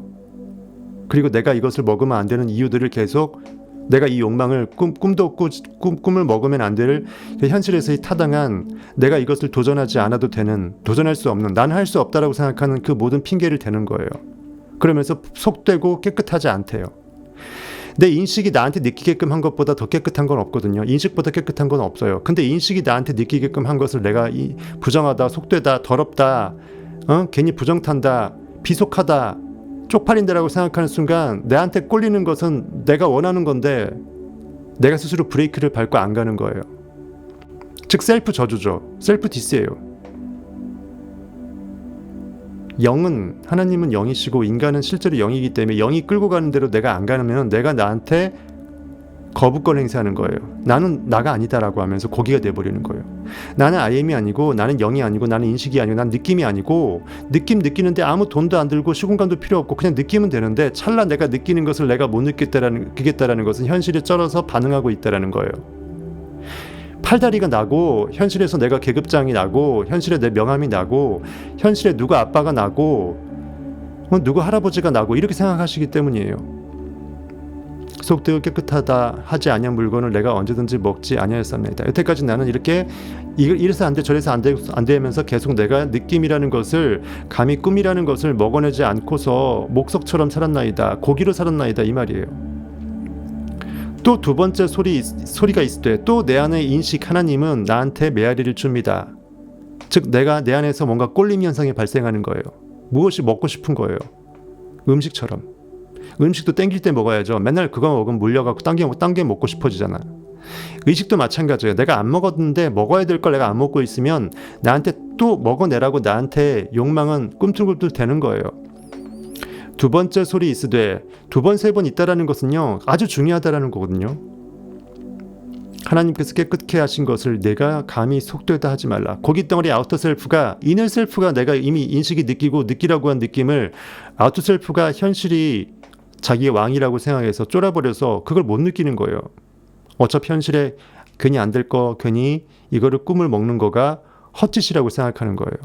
그리고 내가 이것을 먹으면 안 되는 이유들을 계속 내가 이 욕망을 꿈을 먹으면 안 될 현실에서의 타당한 내가 이것을 도전하지 않아도 되는 도전할 수 없는 나는 할 수 없다라고 생각하는 그 모든 핑계를 대는 거예요. 그러면서 속되고 깨끗하지 않대요. 내 인식이 나한테 느끼게끔 한 것보다 더 깨끗한 건 없거든요. 인식보다 깨끗한 건 없어요. 근데 인식이 나한테 느끼게끔 한 것을 내가 부정하다, 속되다, 더럽다, 괜히 부정탄다, 비속하다, 쪽팔린다라고 생각하는 순간 내한테 꼴리는 것은 내가 원하는 건데 내가 스스로 브레이크를 밟고 안 가는 거예요. 즉 셀프 저주죠. 셀프 디스예요. 영은 하나님은 영이시고 인간은 실제로 영이기 때문에 영이 끌고 가는 대로 내가 안 가면 내가 나한테 거부권 행사하는 거예요. 나는 나가 아니다라고 하면서 고기가 돼버리는 거예요. 나는 IM이 아니고 나는 영이 아니고 나는 인식이 아니고 난 느낌이 아니고 느낌 느끼는데 아무 돈도 안 들고 시공간도 필요 없고 그냥 느끼면 되는데 찰나 내가 느끼는 것을 내가 못 느끼겠다라는 것은 현실에 쩔어서 반응하고 있다라는 거예요. 팔다리가 나고 현실에서 내가 계급장이 나고 현실에 내 명함이 나고 현실에 누구 아빠가 나고 누구 할아버지가 나고 이렇게 생각하시기 때문이에요. 속되고 깨끗하다 하지 아니한 물건을 내가 언제든지 먹지 아니하였습니다. 여태까지 나는 이렇게 이래서 안 돼 저래서 안 되면서 계속 내가 느낌이라는 것을 감히 꿈이라는 것을 먹어내지 않고서 목석처럼 살았나이다. 고기로 살았나이다 이 말이에요. 또 두 번째 소리가 있을 때 또 내 안의 인식 하나님은 나한테 메아리를 줍니다. 즉 내가 내 안에서 뭔가 꼴림 현상이 발생하는 거예요. 무엇이 먹고 싶은 거예요. 음식처럼. 음식도 땡길 때 먹어야죠. 맨날 그거 먹으면 물려갖고 딴 게 먹고 싶어지잖아. 의식도 마찬가지예요. 내가 안 먹었는데 먹어야 될 걸 내가 안 먹고 있으면 나한테 또 먹어내라고 나한테 욕망은 꿈틀꿈틀 되는 거예요. 두 번째 소리 있으되 두 번, 세 번 있다라는 것은요 아주 중요하다라는 거거든요. 하나님께서 깨끗게 하신 것을 내가 감히 속되다 하지 말라. 고기 덩어리 아우터 셀프가 이너 셀프가 내가 이미 인식이 느끼라고 한 느낌을 아우터 셀프가 현실이 자기의 왕이라고 생각해서 쫄아버려서 그걸 못 느끼는 거예요. 어차피 현실에 괜히 안 될 거 괜히 이거를 꿈을 먹는 거가 헛짓이라고 생각하는 거예요.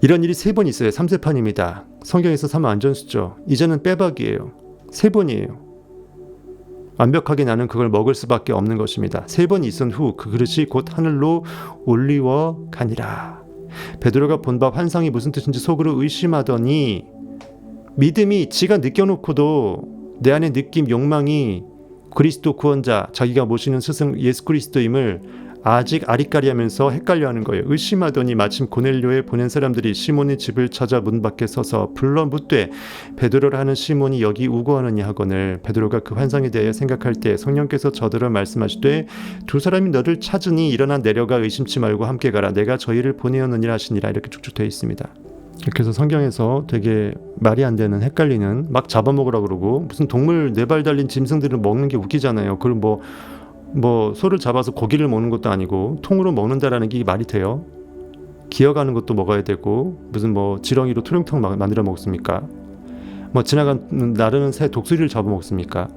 이런 일이 3번 있어요. 3세판입니다. 성경에서 3은 안전수죠. 이제는 빼박이에요. 3번이에요. 완벽하게 나는 그걸 먹을 수밖에 없는 것입니다. 3번이 있은 후 그 그릇이 곧 하늘로 올리워 가니라. 베드로가 본 바 환상이 무슨 뜻인지 속으로 의심하더니 믿음이 지가 느껴놓고도 내 안의 느낌 욕망이 그리스도 구원자 자기가 모시는 스승 예수 그리스도임을 아직 아리까리하면서 헷갈려하는 거예요. 의심하더니 마침 고넬료에 보낸 사람들이 시몬의 집을 찾아 문 밖에 서서 불러 묻되 베드로라 하는 시몬이 여기 우거하느냐 하거늘 베드로가 그 환상에 대해 생각할 때 성령께서 저들어 말씀하시되 두 사람이 너를 찾으니 일어나 내려가 의심치 말고 함께 가라. 내가 저희를 보내었느니라 하시니라. 이렇게 쭉쭉 되어 있습니다. 그래서 성경에서 되게 말이 안 되는 헷갈리는 막 잡아먹으라고 그러고 무슨 동물 4발 달린 짐승들을 먹는 게 웃기잖아요. 그걸 뭐 소를 잡아서 고기를 먹는 것도 아니고 통으로 먹는다라는 게 말이 돼요? 기어가는 것도 먹어야 되고 무슨 뭐 지렁이로 토룡탕 만들어 먹습니까? 뭐 지나간 나르는 새 독수리를 잡아먹습니까?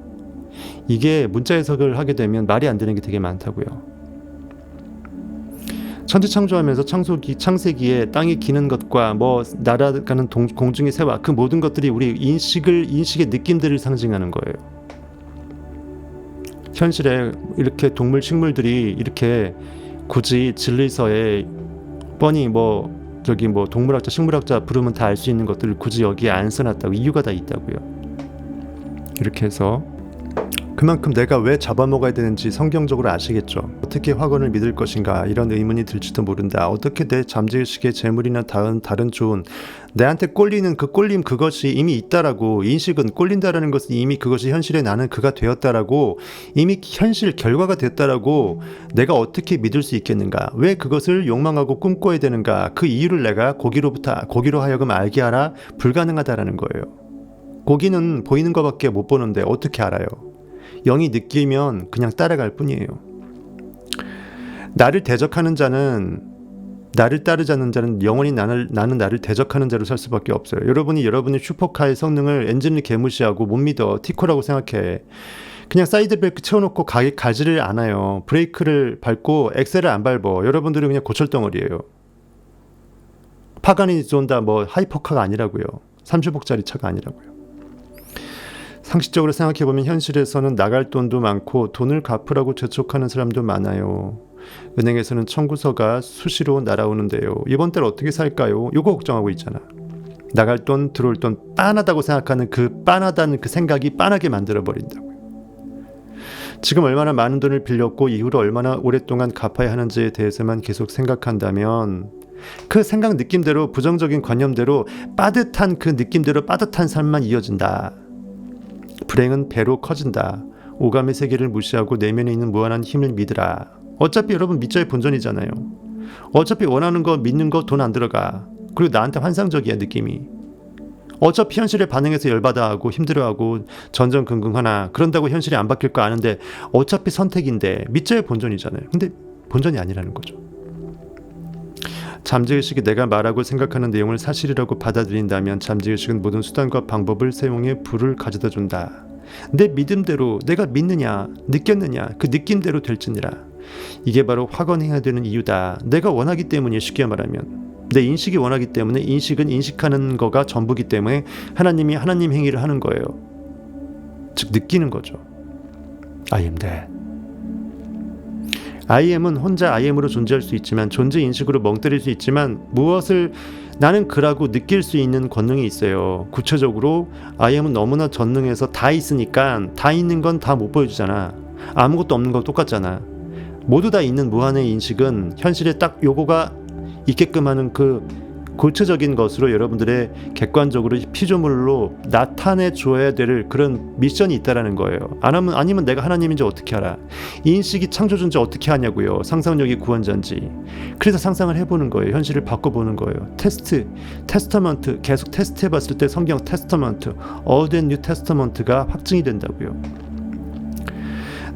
이게 문자 해석을 하게 되면 말이 안 되는 게 되게 많다고요. 천지 창조하면서 창세기에 땅이 기는 것과 뭐 날아가는 공중의 새와 그 모든 것들이 우리 인식의 느낌들을 상징하는 거예요. 현실에 이렇게 동물 식물들이 이렇게 굳이 진리서에 뻔히 동물학자 식물학자 부르면 다 알 수 있는 것들을 굳이 여기에 안 써놨다고 이유가 다 있다고요. 이렇게 해서 그만큼 내가 왜 잡아먹어야 되는지 성경적으로 아시겠죠. 어떻게 확언을 믿을 것인가 이런 의문이 들지도 모른다. 어떻게 내 잠재의식의 재물이나 다른 좋은 내한테 꼴리는 그 꼴림 그것이 이미 있다라고, 인식은 꼴린다라는 것은 이미 그것이 현실에 나는 그가 되었다라고, 이미 현실 결과가 됐다라고 내가 어떻게 믿을 수 있겠는가. 왜 그것을 욕망하고 꿈꿔야 되는가. 그 이유를 내가 고기로 하여금 알게 하라. 불가능하다라는 거예요. 고기는 보이는 것밖에 못 보는데 어떻게 알아요. 영이 느끼면 그냥 따라갈 뿐이에요. 나를 대적하는 자는, 나를 따르자는 자는 영원히 나는 나를 대적하는 자로 살 수밖에 없어요. 여러분이 여러분의 슈퍼카의 성능을, 엔진을 개무시하고 못 믿어. 티코라고 생각해. 그냥 사이드 브레이크 채워놓고 가지를 않아요. 브레이크를 밟고 엑셀을 안 밟어. 여러분들은 그냥 고철덩어리예요. 파가니 존다 뭐 하이퍼카가 아니라고요. 30억짜리 차가 아니라고요. 상식적으로 생각해보면 현실에서는 나갈 돈도 많고 돈을 갚으라고 재촉하는 사람도 많아요. 은행에서는 청구서가 수시로 날아오는데요. 이번 달 어떻게 살까요? 요거 걱정하고 있잖아. 나갈 돈, 들어올 돈 빤하다고 생각하는 그 빤하다는 그 생각이 빤하게 만들어버린다고요. 지금 얼마나 많은 돈을 빌렸고 이후로 얼마나 오랫동안 갚아야 하는지에 대해서만 계속 생각한다면 그 생각 느낌대로, 부정적인 관념대로, 빠듯한 그 느낌대로 빠듯한 삶만 이어진다. 불행은 배로 커진다. 오감의 세계를 무시하고 내면에 있는 무한한 힘을 믿으라. 어차피 여러분 믿자의 본전이잖아요. 어차피 원하는 거 믿는 거 돈 안 들어가. 그리고 나한테 환상적이야 느낌이. 어차피 현실에 반응해서 열받아하고 힘들어하고 전전긍긍하나 그런다고 현실이 안 바뀔 거 아는데 어차피 선택인데 믿자의 본전이잖아요. 근데 본전이 아니라는 거죠. 잠재의식이 내가 말하고 생각하는 내용을 사실이라고 받아들인다면 잠재의식은 모든 수단과 방법을 사용해 불을 가져다 준다. 내 믿음대로, 내가 믿느냐 느꼈느냐 그 느낌대로 될지니라. 이게 바로 확언해야 되는 이유다. 내가 원하기 때문이에요. 쉽게 말하면 내 인식이 원하기 때문에, 인식은 인식하는 거가 전부기 때문에 하나님이 하나님 행위를 하는 거예요. 즉 느끼는 거죠. I am that. I am은 혼자 I am으로 존재할 수 있지만, 존재 인식으로 멍 때릴 수 있지만, 무엇을 나는 그라고 느낄 수 있는 권능이 있어요. 구체적으로 I am은 너무나 전능해서 다 있으니까 다 있는 건 다 못 보여주잖아. 아무것도 없는 거 똑같잖아. 모두 다 있는 무한의 인식은 현실에 딱 요거가 있게끔 하는 그 구체적인 것으로 여러분들의 객관적으로 피조물로 나타내 줘야 될 그런 미션이 있다라는 거예요. 아니면 내가 하나님인지 어떻게 알아? 인식이 창조주인지 어떻게 하냐고요. 상상력이 구원자인지. 그래서 상상을 해보는 거예요. 현실을 바꿔보는 거예요. 테스터먼트 계속 테스트해봤을 때 성경 테스터먼트, Old and New Testament가 확증이 된다고요.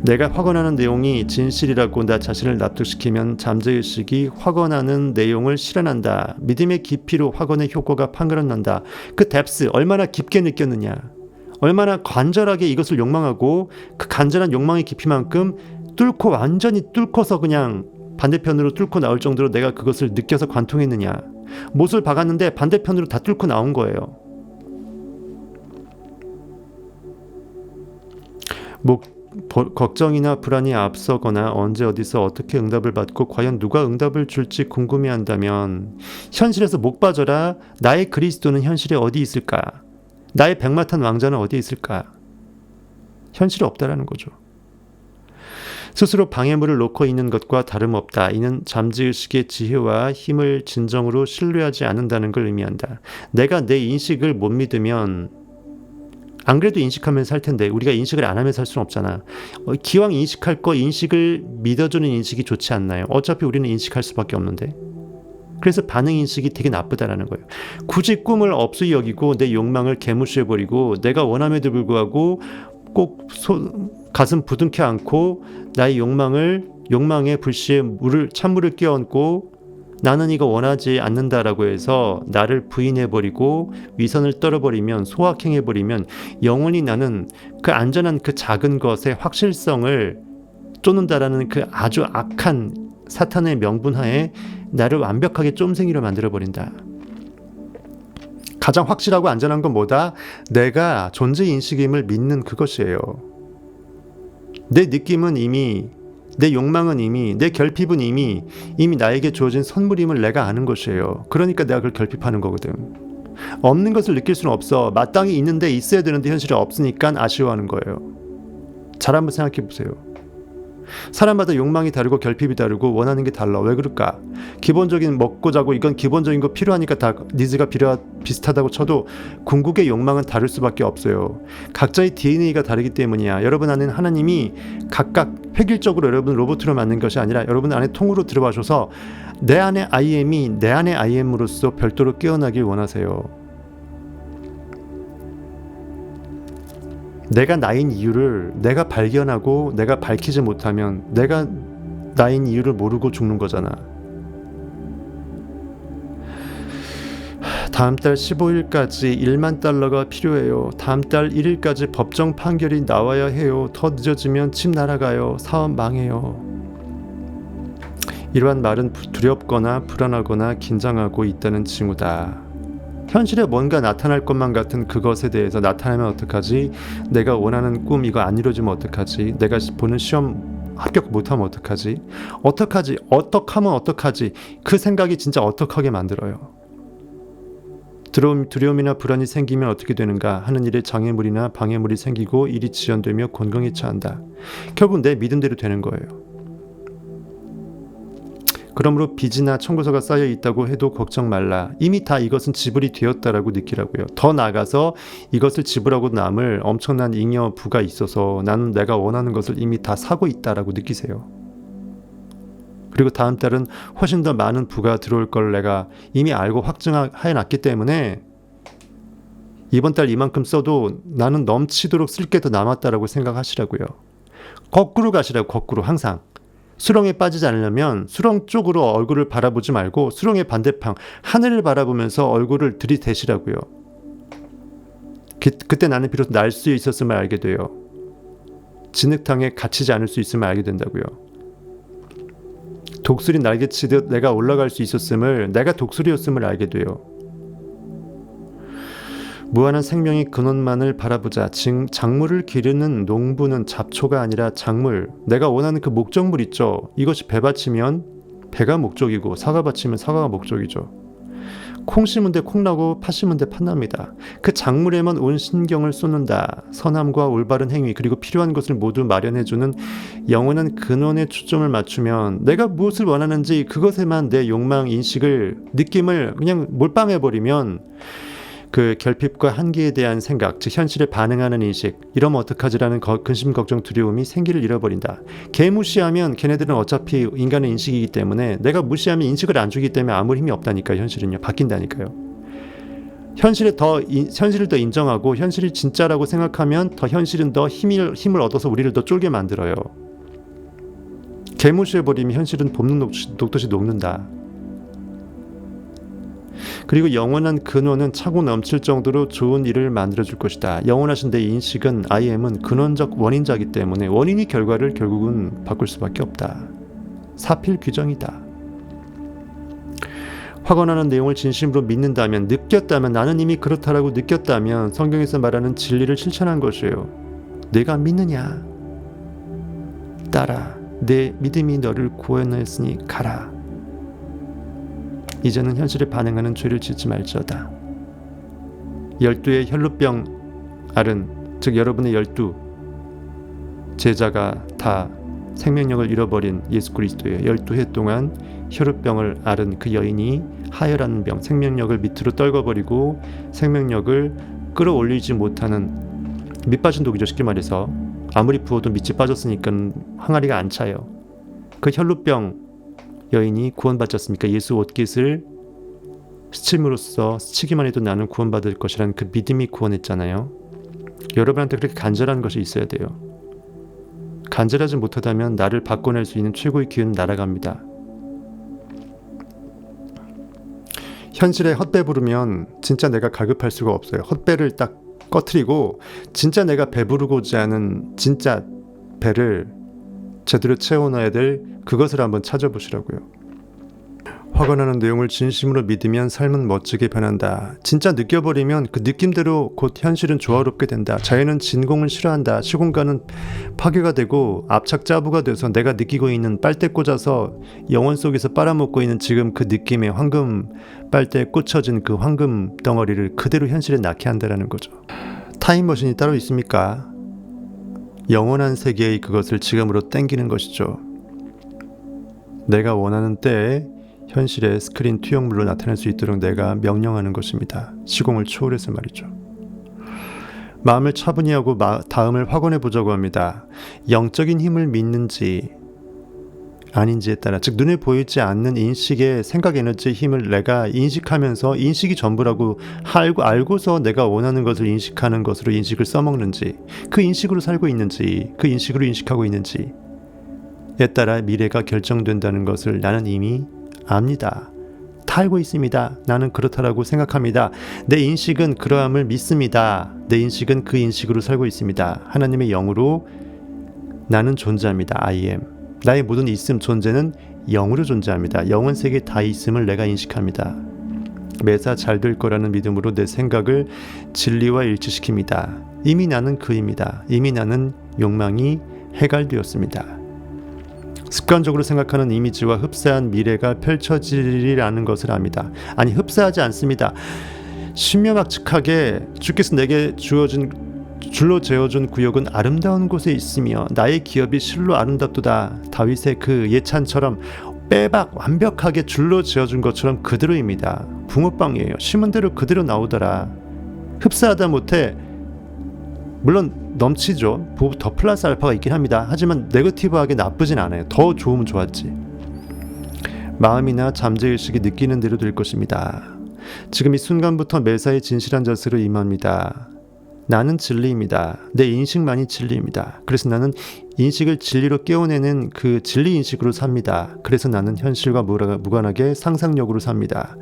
내가 확언하는 내용이 진실이라고 나 자신을 납득시키면 잠재의식이 확언하는 내용을 실현한다. 믿음의 깊이로 확언의 효과가 판가름난다. 그 뎁스 얼마나 깊게 느꼈느냐, 얼마나 간절하게 이것을 욕망하고 그 간절한 욕망의 깊이만큼 뚫고 완전히 뚫고서 그냥 반대편으로 뚫고 나올 정도로 내가 그것을 느껴서 관통했느냐. 못을 박았는데 반대편으로 다 뚫고 나온 거예요. 걱정이나 불안이 앞서거나 언제 어디서 어떻게 응답을 받고 과연 누가 응답을 줄지 궁금해한다면 현실에서 목 빠져라. 나의 그리스도는 현실에 어디 있을까? 나의 백마탄 왕자는 어디에 있을까? 현실이 없다라는 거죠. 스스로 방해물을 놓고 있는 것과 다름없다. 이는 잠재의식의 지혜와 힘을 진정으로 신뢰하지 않는다는 걸 의미한다. 내가 내 인식을 못 믿으면 안 그래도 인식하면서 살 텐데 우리가 인식을 안 하면서 살 수는 없잖아. 기왕 인식할 거 인식을 믿어주는 인식이 좋지 않나요? 어차피 우리는 인식할 수밖에 없는데. 그래서 반응 인식이 되게 나쁘다라는 거예요. 굳이 꿈을 없이 여기고 내 욕망을 개무시해버리고 내가 원함에도 불구하고 꼭 가슴 부둥켜 안고 나의 욕망의 불씨에 찬물을 끼얹고 나는 이거 원하지 않는다라고 해서 나를 부인해버리고 위선을 떨어버리면, 소확행해버리면 영원히 나는 그 안전한 그 작은 것의 확실성을 쫓는다라는 그 아주 악한 사탄의 명분하에 나를 완벽하게 쫌생이로 만들어버린다. 가장 확실하고 안전한 건 뭐다? 내가 존재 인식임을 믿는 그것이에요. 내 느낌은 이미, 내 욕망은 이미, 내 결핍은 이미 나에게 주어진 선물임을 내가 아는 것이에요. 그러니까 내가 그걸 결핍하는 거거든. 없는 것을 느낄 수는 없어. 마땅히 있는데 있어야 되는데 현실에 없으니까 아쉬워하는 거예요. 잘 한번 생각해 보세요. 사람마다 욕망이 다르고 결핍이 다르고 원하는 게 달라. 왜 그럴까? 기본적인 먹고 자고 이건 기본적인 거 필요하니까 다 니즈가 비슷하다고 쳐도 궁극의 욕망은 다를 수밖에 없어요. 각자의 DNA가 다르기 때문이야. 여러분 안에는 하나님이 각각 획일적으로 여러분 로봇으로 만든 것이 아니라 여러분 안에 통으로 들어와셔서 내 안에 I am이 내 안에 I am으로서 별도로 깨어나길 원하세요. 내가 나인 이유를 내가 발견하고 내가 밝히지 못하면 내가 나인 이유를 모르고 죽는 거잖아. 다음 달 15일까지 1만 달러가 필요해요. 다음 달 1일까지 법정 판결이 나와야 해요. 더 늦어지면 집 날아가요. 사업 망해요. 이러한 말은 두렵거나 불안하거나 긴장하고 있다는 징후다. 현실에 뭔가 나타날 것만 같은 그것에 대해서 나타나면 어떡하지? 내가 원하는 꿈 이거 안 이루어지면 어떡하지? 내가 보는 시험 합격 못하면 어떡하지? 어떡하면 어떡하지? 그 생각이 진짜 어떡하게 만들어요. 두려움이나 불안이 생기면 어떻게 되는가 하는 일에 장애물이나 방해물이 생기고 일이 지연되며 곤경에 처한다. 결국 내 믿음대로 되는 거예요. 그러므로 빚이나 청구서가 쌓여 있다고 해도 걱정 말라. 이미 다 이것은 지불이 되었다라고 느끼라고요. 더 나아가서 이것을 지불하고 남을 엄청난 잉여 부가 있어서 나는 내가 원하는 것을 이미 다 사고 있다라고 느끼세요. 그리고 다음 달은 훨씬 더 많은 부가 들어올 걸 내가 이미 알고 확증해 놨기 때문에 이번 달 이만큼 써도 나는 넘치도록 쓸 게 더 남았다라고 생각하시라고요. 거꾸로 가시라고. 거꾸로 항상. 수렁에 빠지지 않으려면 수렁 쪽으로 얼굴을 바라보지 말고 수렁의 반대편 하늘을 바라보면서 얼굴을 들이대시라고요. 그때 나는 비로소 날 수 있었음을 알게 돼요. 진흙탕에 갇히지 않을 수 있음을 알게 된다고요. 독수리 날개치듯 내가 올라갈 수 있었음을, 내가 독수리였음을 알게 돼요. 무한한 생명의 근원만을 바라보자. 작물을 기르는 농부는 잡초가 아니라 작물, 내가 원하는 그 목적물 있죠. 이것이 배밭이면 배가 목적이고 사과밭이면 사과가 목적이죠. 콩 심은 데 콩나고 팥 심은 데 팥납니다. 그 작물에만 온 신경을 쏟는다. 선함과 올바른 행위 그리고 필요한 것을 모두 마련해주는 영원한 근원에 초점을 맞추면 내가 무엇을 원하는지 그것에만 내 욕망, 인식을, 느낌을 그냥 몰빵해버리면 그 결핍과 한계에 대한 생각, 즉 현실에 반응하는 인식, 이러면 어떡하지라는 근심, 걱정, 두려움이 생기를 잃어버린다. 걔 무시하면 걔네들은 어차피 인간의 인식이기 때문에 내가 무시하면 인식을 안 주기 때문에 아무 힘이 없다니까요. 현실은요. 바뀐다니까요. 현실을 더 인정하고 현실이 진짜라고 생각하면 더 현실은 더 힘을 얻어서 우리를 더 쫄게 만들어요. 걔 무시해버리면 현실은 봄는 녹듯이 녹는다. 그리고 영원한 근원은 차고 넘칠 정도로 좋은 일을 만들어줄 것이다. 영원하신 내 인식은 I am은 근원적 원인자이기 때문에 원인이 결과를 결국은 바꿀 수밖에 없다. 사필 규정이다. 확언하는 내용을 진심으로 믿는다면, 느꼈다면, 나는 이미 그렇다라고 느꼈다면 성경에서 말하는 진리를 실천한 것이에요. 내가 믿느냐? 따라. 내 믿음이 너를 구원하였으니 가라. 이제는 현실에 반응하는 죄를 짓지 말지어다. 12의 혈루병 앓은, 즉 여러분의 12 제자가 다 생명력을 잃어버린 예수 그리스도예요. 12해 동안 혈루병을 앓은 그 여인이 하혈하는 병, 생명력을 밑으로 떨궈버리고 생명력을 끌어올리지 못하는 밑 빠진 독이죠. 쉽게 말해서 아무리 부어도 밑이 빠졌으니까 항아리가 안 차요. 그 혈루병 여인이 구원받지 않습니까? 예수 옷깃을 스침으로써 스치기만 해도 나는 구원받을 것이라는 그 믿음이 구원했잖아요. 여러분한테 그렇게 간절한 것이 있어야 돼요. 간절하지 못하다면 나를 바꿔낼 수 있는 최고의 기회는 날아갑니다. 현실에 헛배 부르면 진짜 내가 갈급할 수가 없어요. 헛배를 딱 꺼트리고 진짜 내가 배부르고자 하는 진짜 배를 제대로 채워놔야 될 그것을 한번 찾아보시라고요. 확언하는 내용을 진심으로 믿으면 삶은 멋지게 변한다. 진짜 느껴버리면 그 느낌대로 곧 현실은 조화롭게 된다. 자연은 진공을 싫어한다. 시공간은 파괴가 되고 압착자부가 돼서 내가 느끼고 있는 빨대 꽂아서 영혼 속에서 빨아먹고 있는 지금 그 느낌의 황금 빨대에 꽂혀진 그 황금 덩어리를 그대로 현실에 낳게 한다는 거죠. 타임머신이 따로 있습니까? 영원한 세계의 그것을 지금으로 땡기는 것이죠. 내가 원하는 때에 현실의 스크린 투영물로 나타날 수 있도록 내가 명령하는 것입니다. 시공을 초월해서 말이죠. 마음을 차분히 하고 다음을 확인해 보자고 합니다. 영적인 힘을 믿는지 아닌지에 따라, 즉 눈에 보이지 않는 인식의 생각 에너지의 힘을 내가 인식하면서 인식이 전부라고 알고서 내가 원하는 것을 인식하는 것으로 인식을 써먹는지, 그 인식으로 살고 있는지, 그 인식으로 인식하고 있는지에 따라 미래가 결정된다는 것을 나는 이미 압니다. 다 알고 있습니다. 나는 그렇다라고 생각합니다. 내 인식은 그러함을 믿습니다. 내 인식은 그 인식으로 살고 있습니다. 하나님의 영으로 나는 존재합니다. I am. 나의 모든 있음 존재는 영으로 존재합니다. 영원 세계에 다 있음을 내가 인식합니다. 매사 잘 될 거라는 믿음으로 내 생각을 진리와 일치시킵니다. 이미 나는 그입니다. 이미 나는 욕망이 해갈되었습니다. 습관적으로 생각하는 이미지와 흡사한 미래가 펼쳐지리라는 것을 압니다. 아니, 흡사하지 않습니다. 신명확측하게 주께서 내게 줄로 재어준 구역은 아름다운 곳에 있으며 나의 기업이 실로 아름답도다. 다윗의 그 예찬처럼 빼박 완벽하게 줄로 재어준 것처럼 그대로입니다. 붕어빵이에요. 심은 대로 그대로 나오더라. 흡사하다 못해 물론 넘치죠. 더 플러스 알파가 있긴 합니다. 하지만 네거티브하게 나쁘진 않아요. 더 좋으면 좋았지. 마음이나 잠재의식이 느끼는 대로 될 것입니다. 지금 이 순간부터 매사에 진실한 자세로 임합니다. 나는 진리입니다. 내 인식만이 진리입니다. 그래서 나는 인식을 진리로 깨워내는 그 진리 인식으로 삽니다. 그래서 나는 현실과 무관하게 상상력으로 삽니다.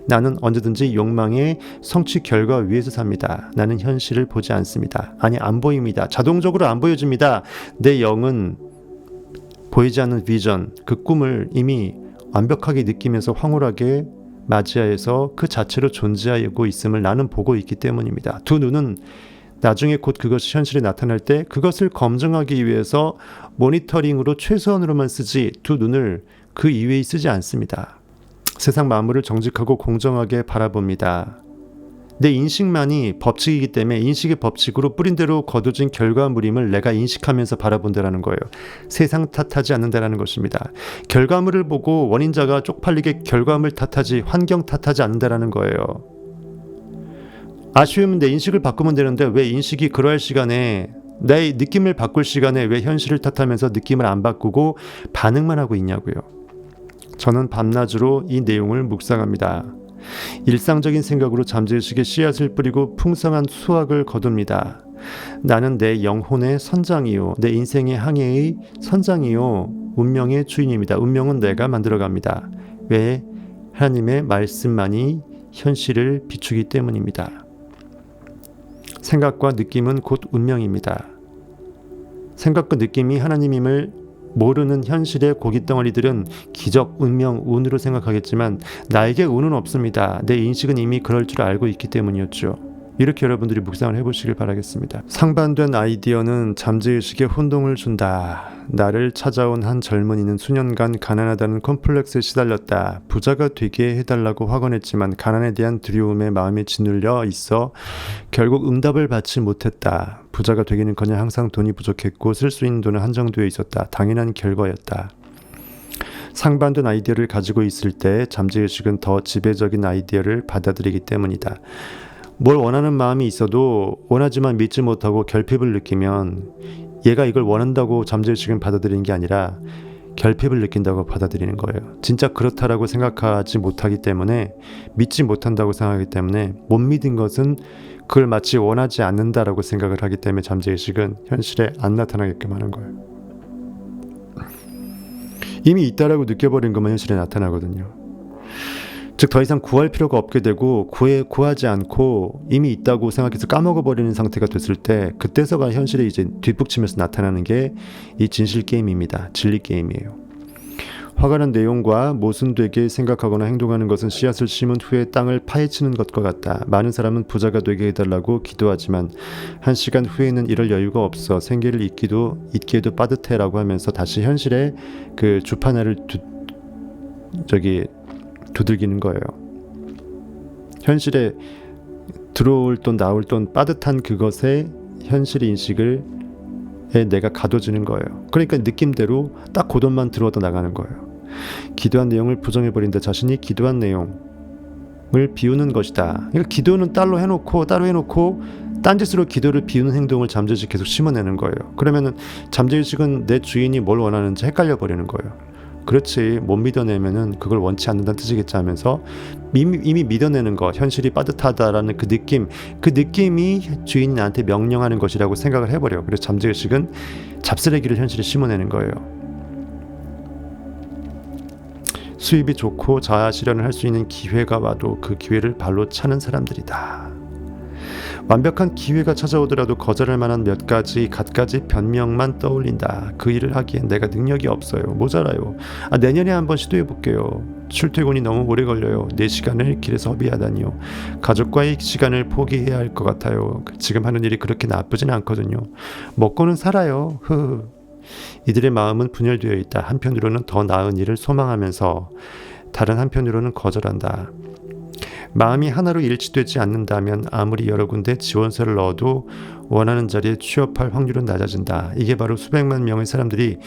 나는 언제든지 욕망의 성취 결과 위에서 삽니다. 나는 현실을 보지 않습니다. 아니, 안 보입니다. 자동적으로 안 보여집니다. 내 영은 보이지 않는 비전, 그 꿈을 이미 완벽하게 느끼면서 황홀하게 맞이하여서 그 자체로 존재하고 있음을 나는 보고 있기 때문입니다. 두 눈은 나중에 곧 그것이 현실에 나타날 때 그것을 검증하기 위해서 모니터링으로 최소한으로만 쓰지 두 눈을 그 이외에 쓰지 않습니다. 세상 만물을 정직하고 공정하게 바라봅니다. 내 인식만이 법칙이기 때문에 인식의 법칙으로 뿌린 대로 거둬진 결과물임을 내가 인식하면서 바라본다는 거예요. 세상 탓하지 않는다는 것입니다. 결과물을 보고 원인자가 쪽팔리게 결과물 탓하지 환경 탓하지 않는다는 거예요. 아쉬우면 내 인식을 바꾸면 되는데 왜 인식이 그러할 시간에, 내 느낌을 바꿀 시간에 왜 현실을 탓하면서 느낌을 안 바꾸고 반응만 하고 있냐고요. 저는 밤낮으로 이 내용을 묵상합니다. 일상적인 생각으로 잠재의식의 씨앗을 뿌리고 풍성한 수확을 거둡니다. 나는 내 영혼의 선장이요, 내 인생의 항해의 선장이요, 운명의 주인입니다. 운명은 내가 만들어갑니다. 왜? 하나님의 말씀만이 현실을 비추기 때문입니다. 생각과 느낌은 곧 운명입니다. 생각과 느낌이 하나님임을 모르는 현실의 고깃덩어리들은 기적, 운명, 운으로 생각하겠지만 나에게 운은 없습니다. 내 인식은 이미 그럴 줄 알고 있기 때문이었죠. 이렇게 여러분들이 묵상을 해보시길 바라겠습니다. 상반된 아이디어는 잠재의식에 혼동을 준다. 나를 찾아온 한 젊은이는 수년간 가난하다는 컴플렉스에 시달렸다. 부자가 되게 해달라고 확언했지만 가난에 대한 두려움에 마음이 짓눌려 있어 결국 응답을 받지 못했다. 부자가 되기는커녕 항상 돈이 부족했고 쓸 수 있는 돈은 한정되어 있었다. 당연한 결과였다. 상반된 아이디어를 가지고 있을 때 잠재의식은 더 지배적인 아이디어를 받아들이기 때문이다. 뭘 원하는 마음이 있어도 원하지만 믿지 못하고 결핍을 느끼면 얘가 이걸 원한다고 잠재의식은 받아들이는 게 아니라 결핍을 느낀다고 받아들이는 거예요. 진짜 그렇다라고 생각하지 못하기 때문에, 믿지 못한다고 생각하기 때문에, 못 믿은 것은 그걸 마치 원하지 않는다라고 생각을 하기 때문에 잠재의식은 현실에 안 나타나게끔 하는 거예요. 이미 있다라고 느껴버린 것만 현실에 나타나거든요. 즉 더 이상 구할 필요가 없게 되고 구하지 않고 이미 있다고 생각해서 까먹어버리는 상태가 됐을 때, 그때서가 현실에 이제 뒷북치면서 나타나는 게 이 진실 게임입니다. 진리 게임이에요. 화가 난 내용과 모순되게 생각하거나 행동하는 것은 씨앗을 심은 후에 땅을 파헤치는 것과 같다. 많은 사람은 부자가 되게 해달라고 기도하지만 한 시간 후에는 이럴 여유가 없어 생계를 잊기에도 빠듯해라고 하면서 다시 현실에 그 주판화를 두들기는 거예요. 현실에 들어올 돈 나올 돈 빠듯한 그것에 현실 인식을 내가 가둬지는 거예요. 그러니까 느낌대로 딱 고돈만 들어오다 나가는 거예요. 기도한 내용을 부정해버린다. 자신이 기도한 내용을 비우는 것이다. 그러니까 기도는 따로 해놓고 딴짓으로 기도를 비우는 행동을 잠재의식 계속 심어내는 거예요. 그러면은 잠재의식은 내 주인이 뭘 원하는지 헷갈려 버리는 거예요. 그렇지, 못 믿어내면은 그걸 원치 않는다는 뜻이겠지 하면서 이미 믿어내는 것, 현실이 빠듯하다라는 그 느낌이 주인이 나한테 명령하는 것이라고 생각을 해버려요. 그래서 잠재의식은 잡쓰레기를 현실에 심어내는 거예요. 수입이 좋고 자아 실현을 할 수 있는 기회가 와도 그 기회를 발로 차는 사람들이다. 완벽한 기회가 찾아오더라도 거절할 만한 갖가지 변명만 떠올린다. 그 일을 하기엔 내가 능력이 없어요. 모자라요. 내년에 한번 시도해볼게요. 출퇴근이 너무 오래 걸려요. 내 시간을 길에서 허비하다니요. 가족과의 시간을 포기해야 할 것 같아요. 지금 하는 일이 그렇게 나쁘진 않거든요. 먹고는 살아요. 이들의 마음은 분열되어 있다. 한편으로는 더 나은 일을 소망하면서 다른 한편으로는 거절한다. 마음이 하나로 일치되지 않는다면 아무리 여러 군데 지원서를 넣어도 원하는 자리에 취업할 확률은 낮아진다. 이게 바로 수백만 명의 사람들이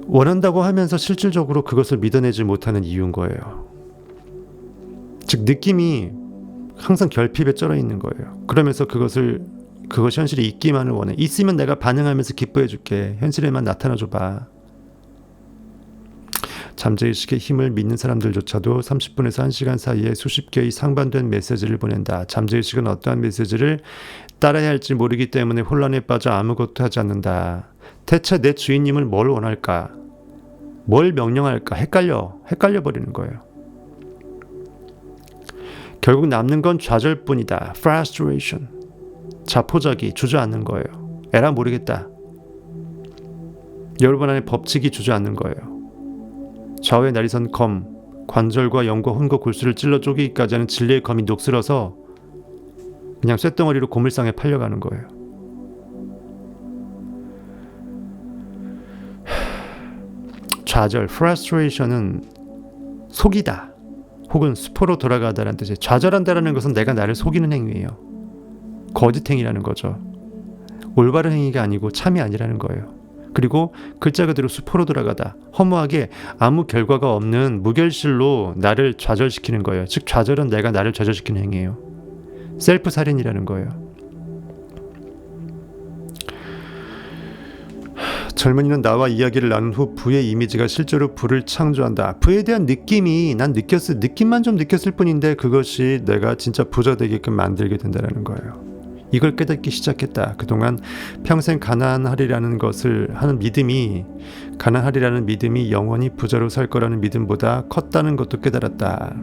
원한다고 하면서 실질적으로 그것을 믿어내지 못하는 이유인 거예요. 즉 느낌이 항상 결핍에 쩔어 있는 거예요. 그러면서 그것이 현실에 있기만을 원해. 있으면 내가 반응하면서 기뻐해 줄게. 현실에만 나타나 줘봐. 잠재의식의 힘을 믿는 사람들조차도 30분에서 1시간 사이에 수십 개의 상반된 메시지를 보낸다. 잠재의식은 어떠한 메시지를 따라야 할지 모르기 때문에 혼란에 빠져 아무것도 하지 않는다. 대체 내 주인님을 뭘 원할까? 뭘 명령할까? 헷갈려 버리는 거예요. 결국 남는 건 좌절뿐이다. frustration. 자포자기, 주저앉는 거예요. 에라 모르겠다. 여러분 안에 법칙이 주저앉는 거예요. 좌우에 날이선 검, 관절과 영과 혼과 골수를 찔러 쪼개기까지 하는 진리의 검이 녹슬어서 그냥 쇳덩어리로 고물상에 팔려가는 거예요. 좌절, frustration은 속이다 혹은 수포로 돌아가다라는 뜻이에요. 좌절한다라는 것은 내가 나를 속이는 행위예요. 거짓행위라는 거죠. 올바른 행위가 아니고 참이 아니라는 거예요. 그리고 글자 그대로 수포로 돌아가다, 허무하게 아무 결과가 없는 무결실로 나를 좌절시키는 거예요. 즉 좌절은 내가 나를 좌절시키는 행위예요. 셀프 살인이라는 거예요. 젊은이는 나와 이야기를 나눈 후 부의 이미지가 실제로 부를 창조한다. 부에 대한 느낌이 느낌만 좀 느꼈을 뿐인데 그것이 내가 진짜 부자 되게끔 만들게 된다는 거예요. 이걸 깨닫기 시작했다. 그동안 평생 가난하리라는 믿음이 영원히 부자로 살 거라는 믿음보다 컸다는 것도 깨달았다.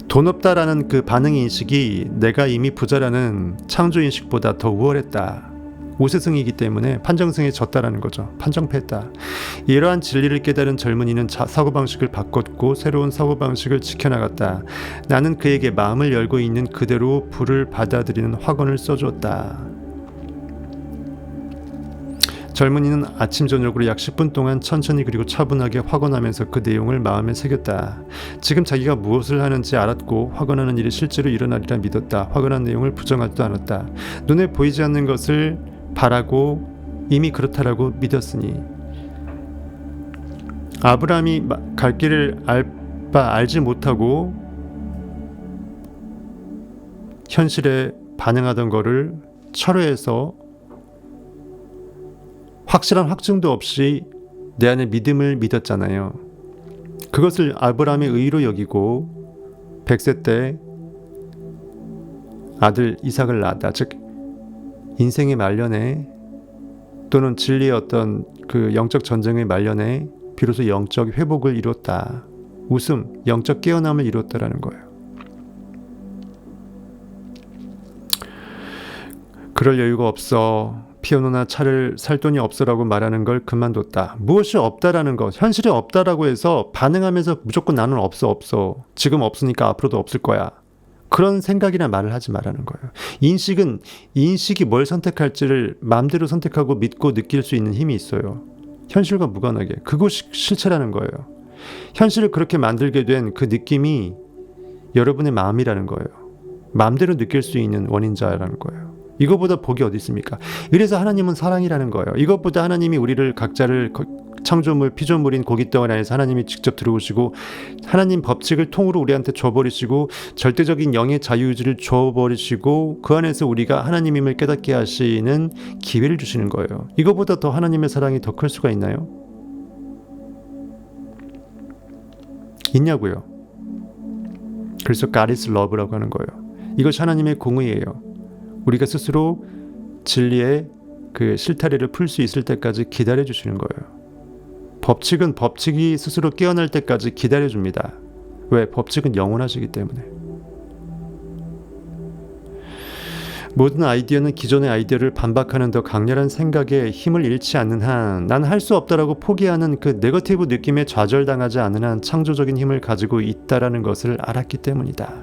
돈 없다라는 그 반응 인식이 내가 이미 부자라는 창조 인식보다 더 우월했다. 오세승이기 때문에 판정승에 졌다라는 거죠. 판정패했다. 이러한 진리를 깨달은 젊은이는 사고방식을 바꿨고 새로운 사고방식을 지켜나갔다. 나는 그에게 마음을 열고 있는 그대로 불을 받아들이는 확언을 써주었다. 젊은이는 아침 저녁으로 약 10분 동안 천천히 그리고 차분하게 확언하면서 그 내용을 마음에 새겼다. 지금 자기가 무엇을 하는지 알았고 확언하는 일이 실제로 일어나리라 믿었다. 확언한 내용을 부정하지도 않았다. 눈에 보이지 않는 것을 바라고 이미 그렇다라고 믿었으니 아브라함이 갈 길을 알지 못하고 현실에 반응하던 거를 철회해서 확실한 확증도 없이 내 안에 믿음을 믿었잖아요. 그것을 아브라함의 의로 여기고 100세 때 아들 이삭을 낳았다. 즉 인생의 말년에 또는 진리의 어떤 그 영적 전쟁의 말년에 비로소 영적 회복을 이뤘다. 영적 깨어남을 이뤘다라는 거예요. 그럴 여유가 없어. 피아노나 차를 살 돈이 없어라고 말하는 걸 그만뒀다. 무엇이 없다라는 것, 현실이 없다라고 해서 반응하면서 무조건 나는 없어. 지금 없으니까 앞으로도 없을 거야. 그런 생각이나 말을 하지 말라는 거예요. 인식이 뭘 선택할지를 마음대로 선택하고 믿고 느낄 수 있는 힘이 있어요. 현실과 무관하게. 그것이 실체라는 거예요. 현실을 그렇게 만들게 된 그 느낌이 여러분의 마음이라는 거예요. 마음대로 느낄 수 있는 원인자라는 거예요. 이거보다 복이 어디 있습니까? 이래서 하나님은 사랑이라는 거예요. 이것보다 하나님이 우리를 각자를 창조물, 피조물인 고깃덩어리 안에서 하나님이 직접 들어오시고 하나님 법칙을 통으로 우리한테 줘버리시고 절대적인 영의 자유의지를 줘버리시고 그 안에서 우리가 하나님임을 깨닫게 하시는 기회를 주시는 거예요. 이거보다 더 하나님의 사랑이 더 클 수가 있나요? 있냐고요. 그래서 God is love라고 하는 거예요. 이것이 하나님의 공의예요. 우리가 스스로 진리의 그 실타래를 풀 수 있을 때까지 기다려 주시는 거예요. 법칙은 법칙이 스스로 깨어날 때까지 기다려 줍니다. 왜? 법칙은 영원하시기 때문에. 모든 아이디어는 기존의 아이디어를 반박하는 더 강렬한 생각에 힘을 잃지 않는 한, 난 할 수 없다라고 포기하는 그 네거티브 느낌에 좌절당하지 않는 한 창조적인 힘을 가지고 있다라는 것을 알았기 때문이다.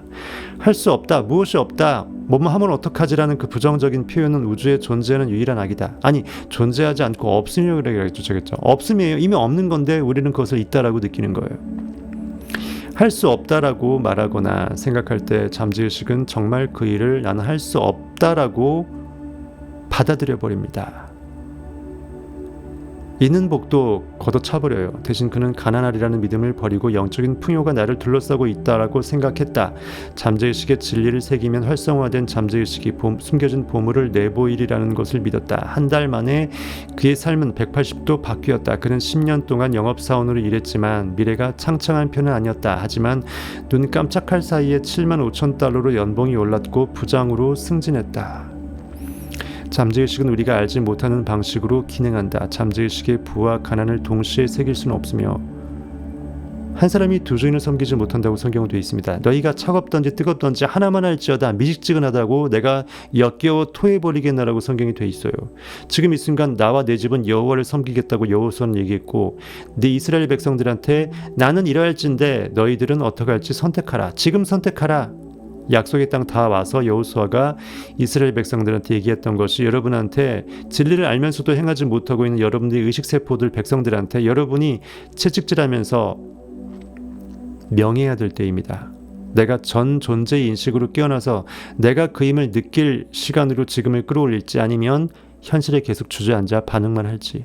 할 수 없다, 무엇이 없다, 뭐뭐 하면 어떡하지라는 그 부정적인 표현은 우주에 존재하는 유일한 악이다. 아니, 존재하지 않고 없음이라고 그러겠죠. 없음이에요. 이미 없는 건데 우리는 그것을 있다라고 느끼는 거예요. 할 수 없다라고 말하거나 생각할 때 잠재의식은 정말 그 일을 나는 할 수 없다라고 받아들여 버립니다. 있는 복도 걷어차버려요. 대신 그는 가난하리라는 믿음을 버리고 영적인 풍요가 나를 둘러싸고 있다라고 생각했다. 잠재의식의 진리를 새기면 활성화된 잠재의식이 숨겨진 보물을 내보이리라는 것을 믿었다. 한 달 만에 그의 삶은 180도 바뀌었다. 그는 10년 동안 영업사원으로 일했지만 미래가 창창한 편은 아니었다. 하지만 눈 깜짝할 사이에 7만 5천 달러로 연봉이 올랐고 부장으로 승진했다. 잠재의식은 우리가 알지 못하는 방식으로 기능한다. 잠재의식의 부와 가난을 동시에 새길 수는 없으며 한 사람이 두 주인을 섬기지 못한다고 성경은 되어 있습니다. 너희가 차갑던지 뜨겁던지 하나만 할지어다 미식지근하다고 내가 역겨워 토해버리겠나라고 성경이 되어 있어요. 지금 이 순간 나와 내 집은 여호와를 섬기겠다고 여호수아는 얘기했고 네 이스라엘 백성들한테 나는 이러할진데 너희들은 어떡할지 선택하라. 지금 선택하라. 약속의 땅 다 와서 여호수아가 이스라엘 백성들한테 얘기했던 것이 여러분한테 진리를 알면서도 행하지 못하고 있는 여러분들의 의식세포들 백성들한테 여러분이 채찍질하면서 명해야 될 때입니다. 내가 전 존재의 인식으로 깨어나서 내가 그 힘을 느낄 시간으로 지금을 끌어올릴지 아니면 현실에 계속 주저앉아 반응만 할지.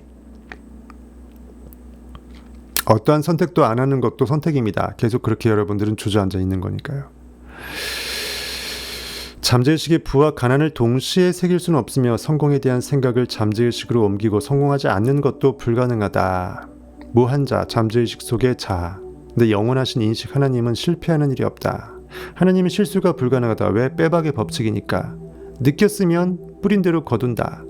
어떠한 선택도 안 하는 것도 선택입니다. 계속 그렇게 여러분들은 주저앉아 있는 거니까요. 잠재의식의 부와 가난을 동시에 새길 수는 없으며 성공에 대한 생각을 잠재의식으로 옮기고 성공하지 않는 것도 불가능하다. 무한자, 잠재의식 속의 자. 근데 영원하신 인식 하나님은 실패하는 일이 없다. 하나님은 실수가 불가능하다. 왜? 빼박의 법칙이니까. 느꼈으면 뿌린 대로 거둔다.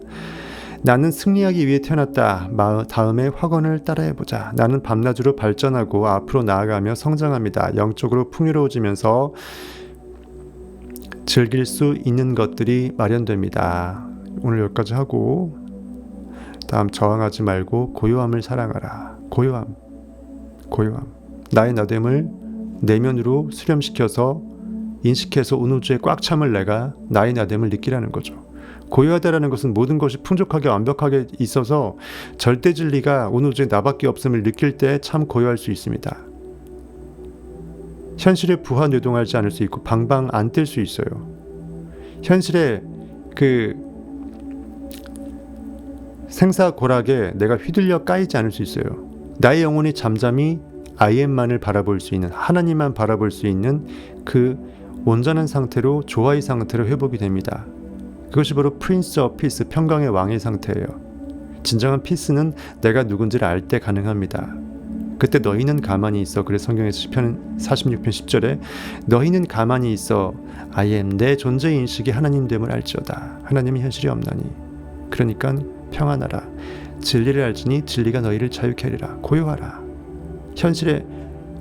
나는 승리하기 위해 태어났다. 다음에 확언을 따라해보자. 나는 밤낮으로 발전하고 앞으로 나아가며 성장합니다. 영적으로 풍요로워지면서 즐길 수 있는 것들이 마련됩니다. 오늘 여기까지 하고 다음 저항하지 말고 고요함을 사랑하라. 고요함. 나의 나됨을 내면으로 수렴시켜서 인식해서 운우주에 꽉 참을 내가 나의 나됨을 느끼라는 거죠. 고요하다라는 것은 모든 것이 풍족하게 완벽하게 있어서 절대 진리가 운우주에 나밖에 없음을 느낄 때 참 고요할 수 있습니다. 현실에 부하 뇌동하지 않을 수 있고 방방 안 뜰 수 있어요. 현실에 그 생사고락에 내가 휘둘려 까이지 않을 수 있어요. 나의 영혼이 잠잠히 I am만을 바라볼 수 있는, 하나님만 바라볼 수 있는 그 온전한 상태로, 조화의 상태로 회복이 됩니다. 그것이 바로 Prince of Peace, 평강의 왕의 상태예요. 진정한 피스는 내가 누군지를 알 때 가능합니다. 그때 너희는 가만히 있어. 그래서 성경에서 시편 46편 10절에 너희는 가만히 있어. I am, 내 존재 인식이 하나님됨을 알지어다. 하나님은 현실이 없나니. 그러니까 평안하라. 진리를 알지니 진리가 너희를 자유케 하리라. 고요하라. 현실의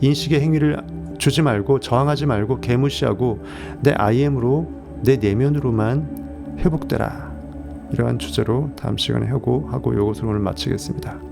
인식의 행위를 주지 말고 저항하지 말고 개무시하고 내 I am으로, 내 내면으로만 회복되라. 이러한 주제로 다음 시간에 하고 이것을 오늘 마치겠습니다.